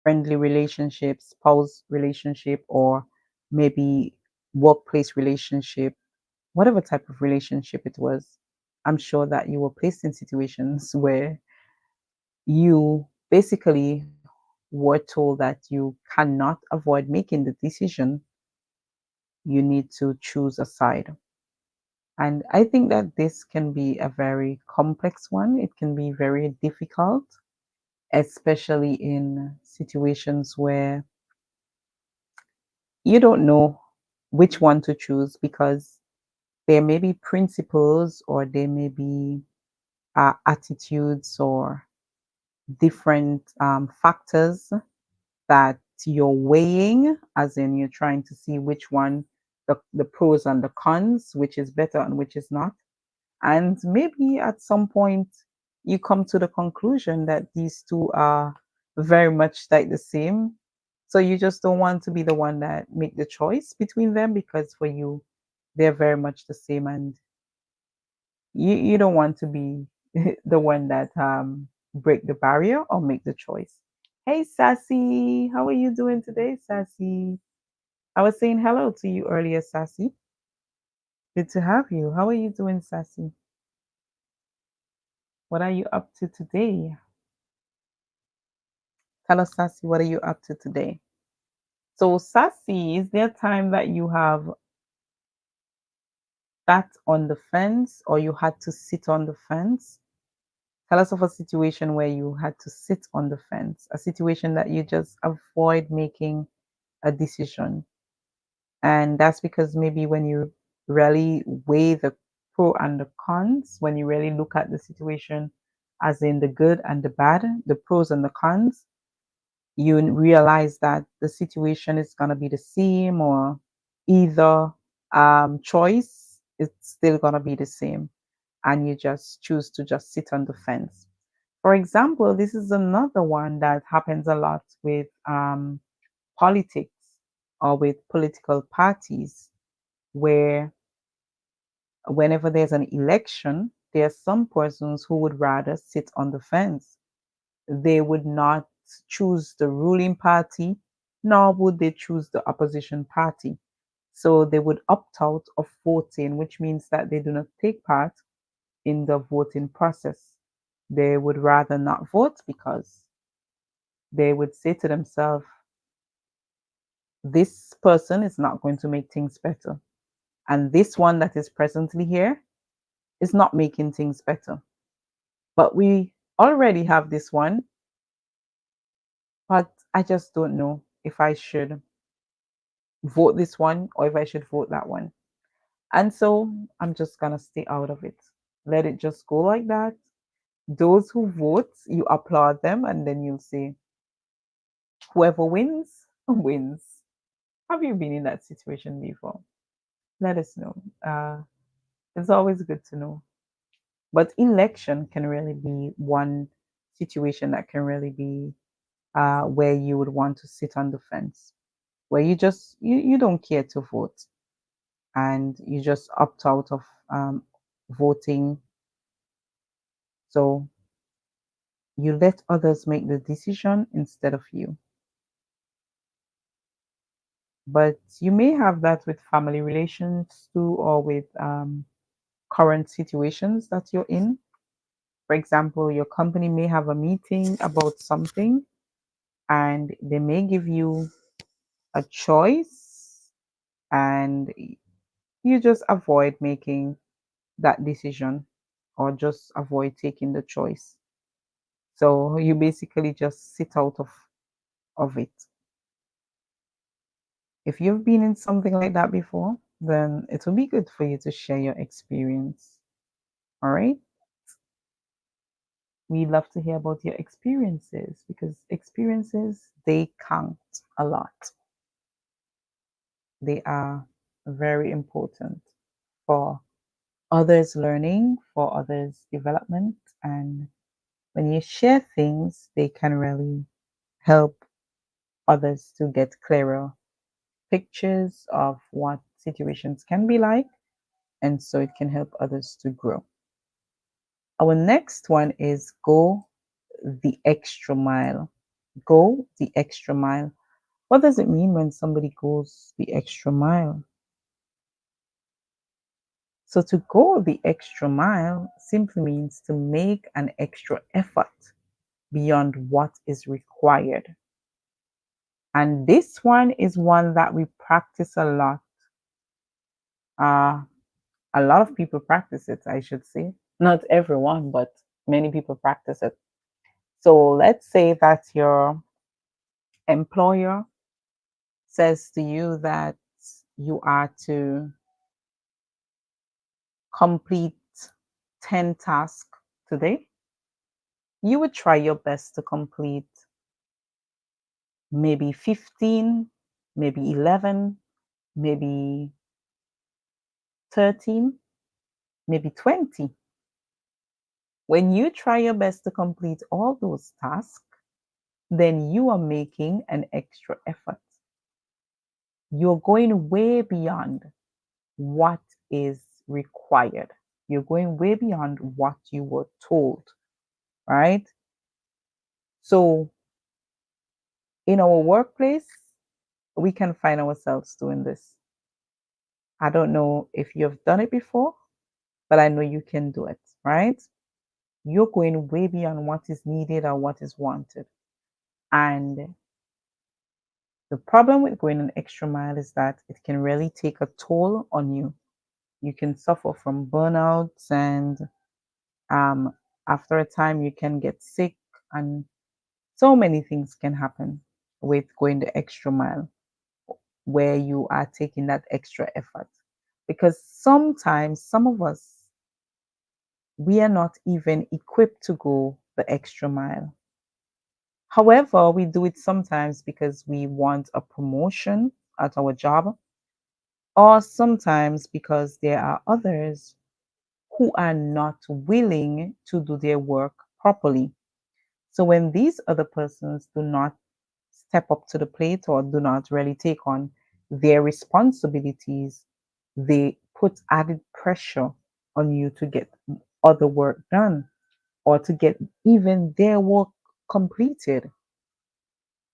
friendly relationships, spouse relationship, or maybe workplace relationship, whatever type of relationship it was. I'm sure that you were placed in situations where you basically were told that you cannot avoid making the decision. You need to choose a side. And I think that this can be a very complex one. It can be very difficult, especially in situations where you don't know which one to choose because there may be principles or there may be attitudes or different factors that you're weighing, as in you're trying to see which one, the pros and the cons, which is better and which is not. And maybe at some point you come to the conclusion that these two are very much like the same. So you just don't want to be the one that make the choice between them because for you, they're very much the same and you don't want to be the one that break the barrier or make the choice. Hey, Sassy. How are you doing today, Sassy? I was saying hello to you earlier, Sassy. Good to have you. How are you doing, Sassy? What are you up to today? Tell us, Sassy, what are you up to today? So, Sassy, is there a time that you have sat on the fence or you had to sit on the fence? Tell us of a situation where you had to sit on the fence, a situation that you just avoid making a decision. And that's because maybe when you really weigh the pro and the cons, when you really look at the situation as in the good and the bad, the pros and the cons, you realize that the situation is going to be the same or either choice is still going to be the same. And you just choose to just sit on the fence. For example, this is another one that happens a lot with politics or with political parties where whenever there's an election, there are some persons who would rather sit on the fence. They would not choose the ruling party, nor would they choose the opposition party. So they would opt out of voting, which means that they do not take part in the voting process. They would rather not vote because they would say to themselves, this person is not going to make things better. And this one that is presently here is not making things better. But we already have this one, but I just don't know if I should vote this one or if I should vote that one. And so I'm just going to stay out of it. Let it just go like that. Those who vote, you applaud them, and then you'll say, whoever wins, wins. Have you been in that situation before? Let us know. It's always good to know. But election can really be one situation that can really be where you would want to sit on the fence, where you don't care to vote and you just opt out of voting. So you let others make the decision instead of you. But you may have that with family relations too, or with current situations that you're in. For example, your company may have a meeting about something and they may give you a choice and you just avoid making that decision or just avoid taking the choice. So you basically just sit out of it. If you've been in something like that before, then it will be good for you to share your experience. All right. We love to hear about your experiences because experiences, they count a lot. They are very important for others' learning, for others' development. And when you share things, they can really help others to get clearer pictures of what situations can be like. And so it can help others to grow. Our next one is go the extra mile. Go the extra mile. What does it mean when somebody goes the extra mile? So to go the extra mile simply means to make an extra effort beyond what is required. And this one is one that we practice a lot. A lot of people practice it, I should say. Not everyone, but many people practice it. So let's say that your employer says to you that you are to complete 10 tasks today. You would try your best to complete maybe 15, maybe 11, maybe 13, maybe 20. When you try your best to complete all those tasks, then you are making an extra effort. You're going way beyond what is required. You're going way beyond what you were told, right? So In our workplace, we can find ourselves doing this. I don't know if you've done it before, but I know you can do it, right? You're going way beyond what is needed or what is wanted. And the problem with going an extra mile is that it can really take a toll on you. You can suffer from burnouts, and um, after a time, you can get sick, and so many things can happen with going the extra mile where you are taking that extra effort. Because sometimes some of us, we are not even equipped to go the extra mile. However, we do it sometimes because we want a promotion at our job, or sometimes because there are others who are not willing to do their work properly. So when these other persons do not step up to the plate or do not really take on their responsibilities, they put added pressure on you to get other work done or to get even their work completed.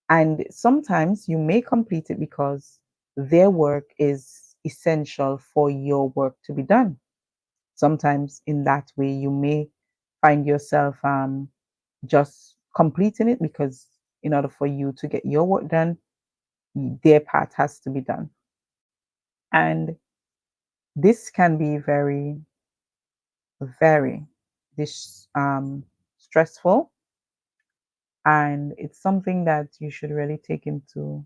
And sometimes you may complete it because their work is essential for your work to be done. Sometimes in that way, you may find yourself just completing it because in order for you to get your work done, their part has to be done. And this can be very, very stressful. And it's something that you should really take into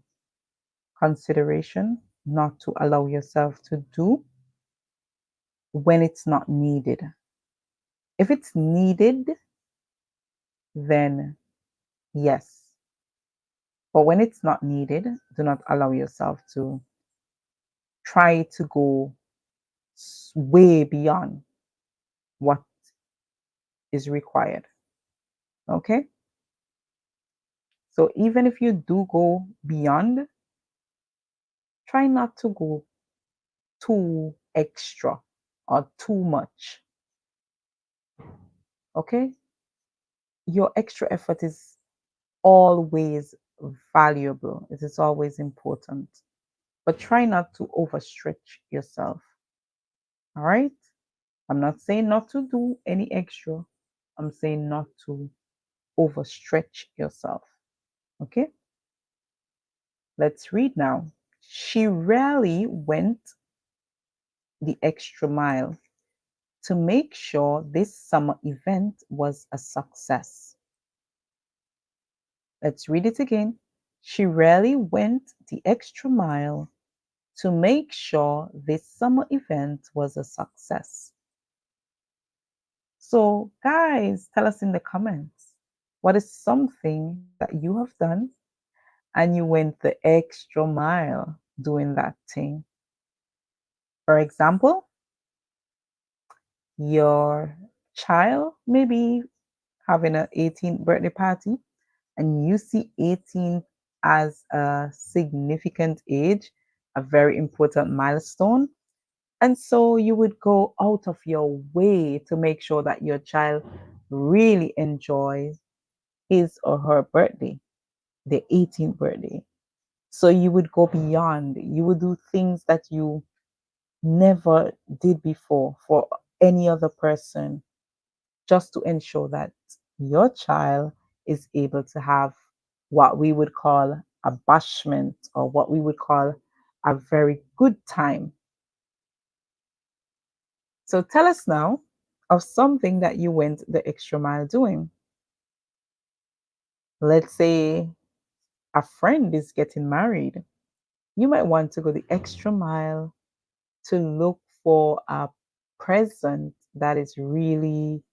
consideration not to allow yourself to do when it's not needed. If it's needed, then yes. But when it's not needed, do not allow yourself to try to go way beyond what is required. Okay? So even if you do go beyond, try not to go too extra or too much. Okay? Your extra effort is always valuable, it is always important. But try not to overstretch yourself. All right? I'm not saying not to do any extra, I'm saying not to overstretch yourself. Okay? Let's read now. She rarely went the extra mile to make sure this summer event was a success. Let's read it again. She rarely went the extra mile to make sure this summer event was a success. So, guys, tell us in the comments, what is something that you have done and you went the extra mile doing that thing? For example, your child may be having an 18th birthday party and you see 18 as a significant age, a very important milestone. And so you would go out of your way to make sure that your child really enjoys his or her birthday, the 18th birthday. So you would go beyond, you would do things that you never did before for any other person just to ensure that your child is able to have what we would call a bashment or what we would call a very good time. So tell us now of something that you went the extra mile doing. Let's say a friend is getting married. You might want to go the extra mile to look for a present that is really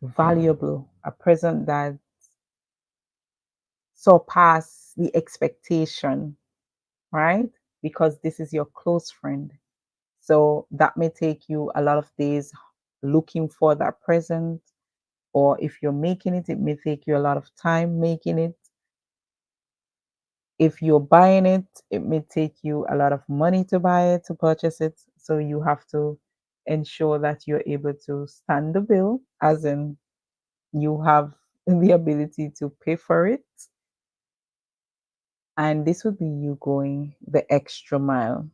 valuable, a present that surpass the expectation, right? Because this is your close friend. So that may take you a lot of days looking for that present, or if you're making it, it may take you a lot of time making it. If you're buying it, it may take you a lot of money to buy it, to purchase it. So you have to ensure that you're able to stand the bill, as in you have the ability to pay for it. And this would be you going the extra mile.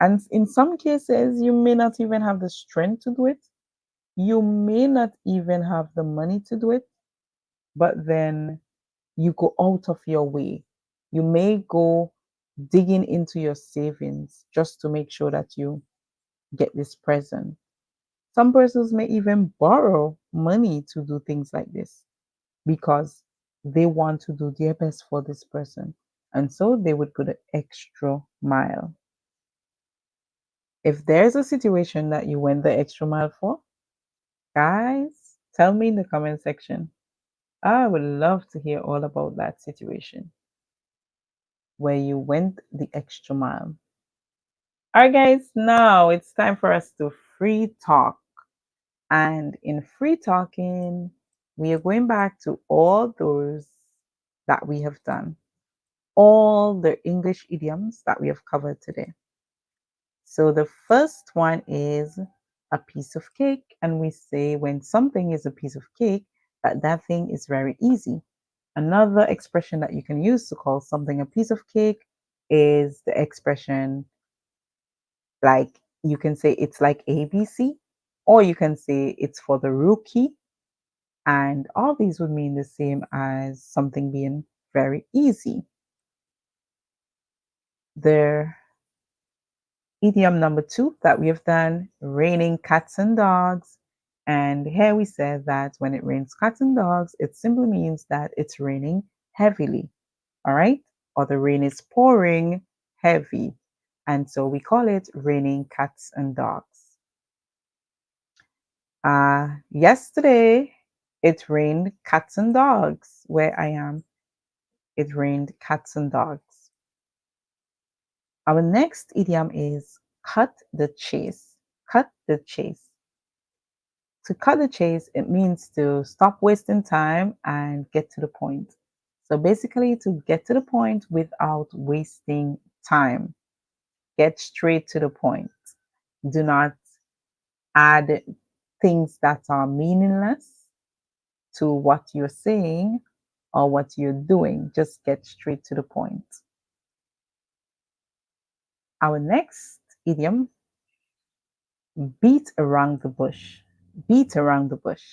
And in some cases, you may not even have the strength to do it. You may not even have the money to do it, but then you go out of your way. You may go digging into your savings just to make sure that you get this present. Some persons may even borrow money to do things like this because they want to do their best for this person. And so they would go the extra mile. If there's a situation that you went the extra mile for, guys, tell me in the comment section. I would love to hear all about that situation where you went the extra mile. All right, guys, now it's time for us to free talk. And in free talking, we are going back to all those that we have done, all the English idioms that we have covered today. So the first one is a piece of cake. And we say when something is a piece of cake, that thing is very easy. Another expression that you can use to call something a piece of cake is the expression like you can say it's like ABC, or you can say it's for the rookie. And all these would mean the same as something being very easy. The idiom number 2 that we have done, raining cats and dogs. And here we said that when it rains cats and dogs, it simply means that it's raining heavily. All right? Or the rain is pouring heavy. And so we call it raining cats and dogs. Yesterday, it rained cats and dogs where I am. It rained cats and dogs. Our next idiom is cut the chase. Cut the chase. To cut the chase, it means to stop wasting time and get to the point. So basically, to get to the point without wasting time. Get straight to the point. Do not add things that are meaningless to what you're saying or what you're doing. Just get straight to the point. Our next idiom, beat around the bush. Beat around the bush.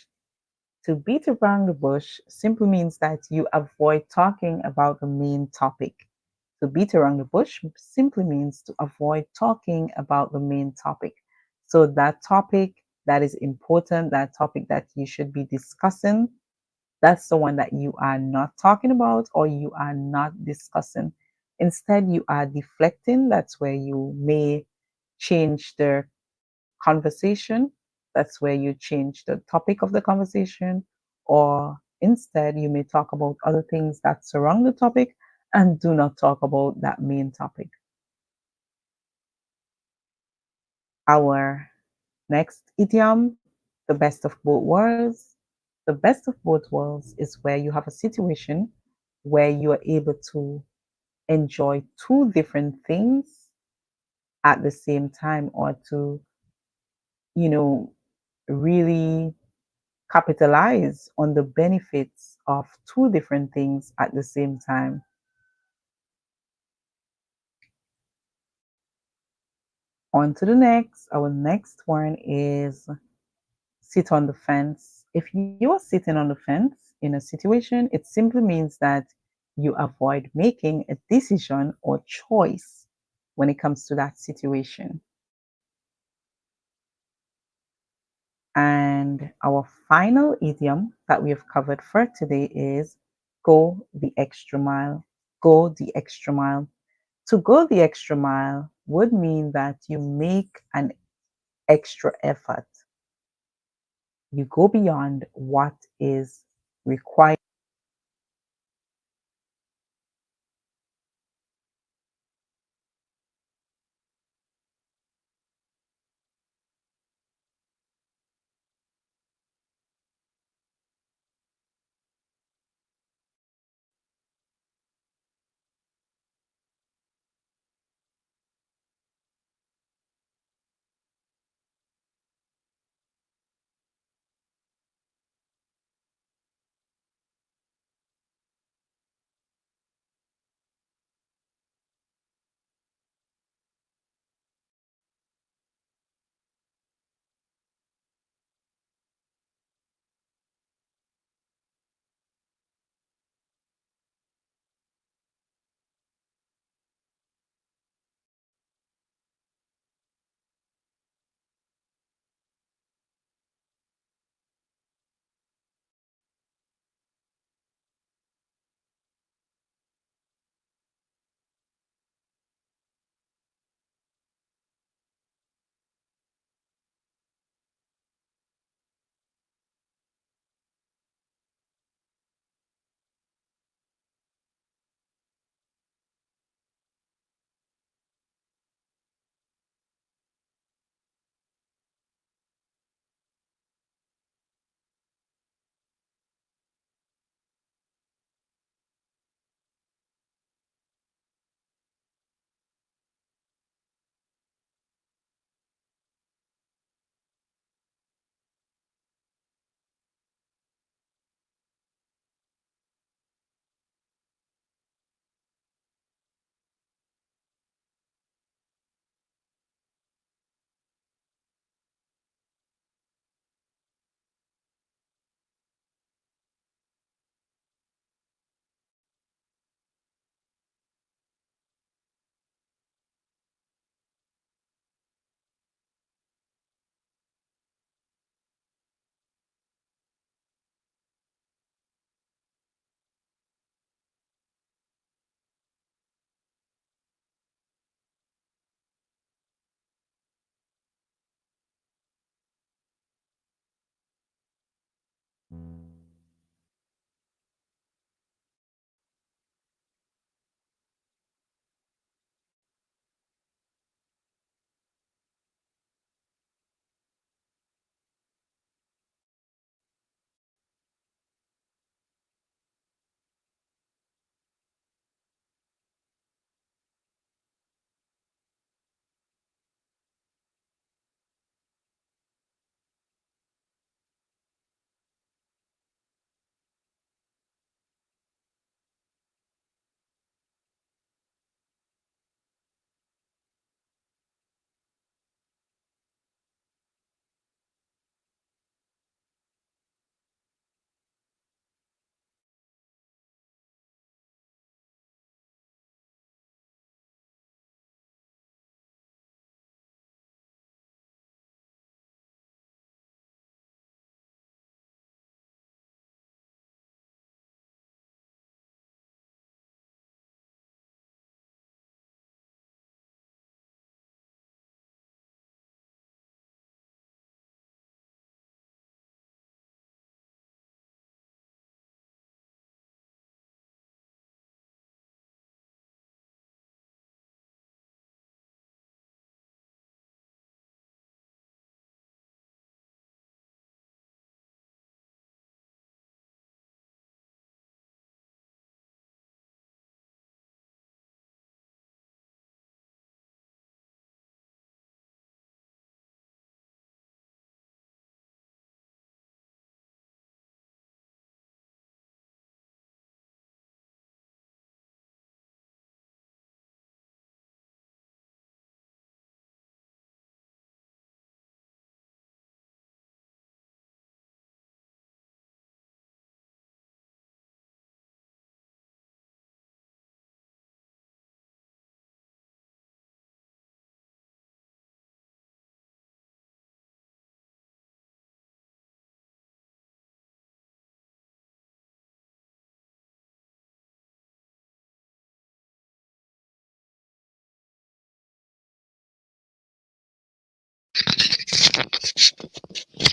To beat around the bush simply means that you avoid talking about the main topic. To beat around the bush simply means to avoid talking about the main topic. So that topic that is important, that topic that you should be discussing, that's the one that you are not talking about or you are not discussing. Instead, you are deflecting. That's where you may change the conversation. That's where you change the topic of the conversation. Or instead, you may talk about other things that surround the topic and do not talk about that main topic. Our next idiom, the best of both worlds. The best of both worlds is where you have a situation where you are able to enjoy two different things at the same time, or to, really capitalize on the benefits of two different things at the same time. On to the next. Our next one is sit on the fence. If you are sitting on the fence in a situation, it simply means that you avoid making a decision or choice when it comes to that situation. And our final idiom that we have covered for today is go the extra mile. Go the extra mile. To go the extra mile would mean that you make an extra effort. You go beyond what is required.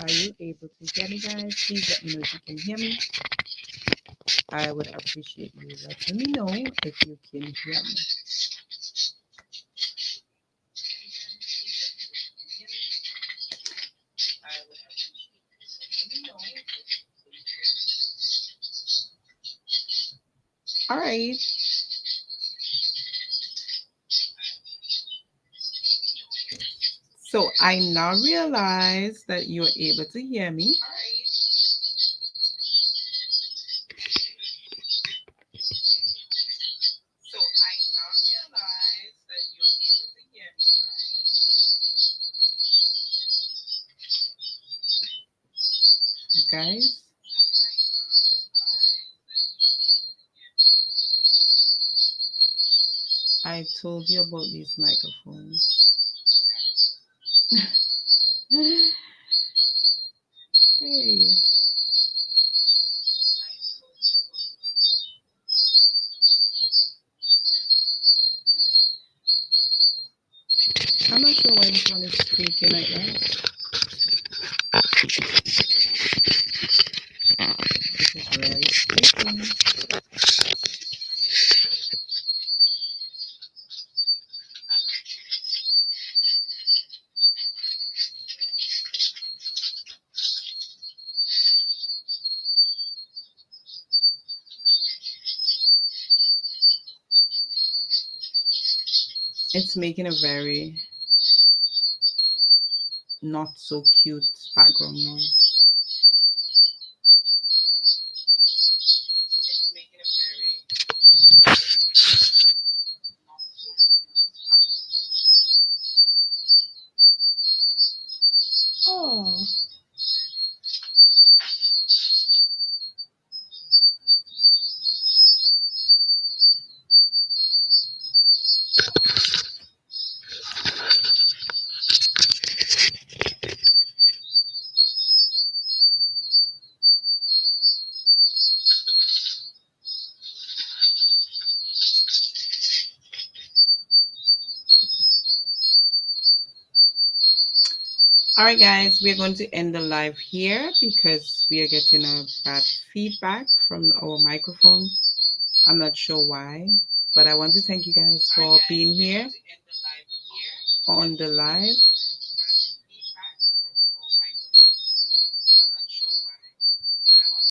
Are you able to hear me, guys? Please let me know if you can hear me. I would appreciate you letting me know if you can hear me. All right. So I now realize that you're able to hear me. Guys, I told you about these microphones. Hey. I'm not sure why this one is squeaking like that. This is really squeaking. It's making a very not so cute background noise. Oh. All right, guys, we're going to end the live here because we are getting a bad feedback from our microphone. I'm not sure why, but I want to thank you guys for being here on the live.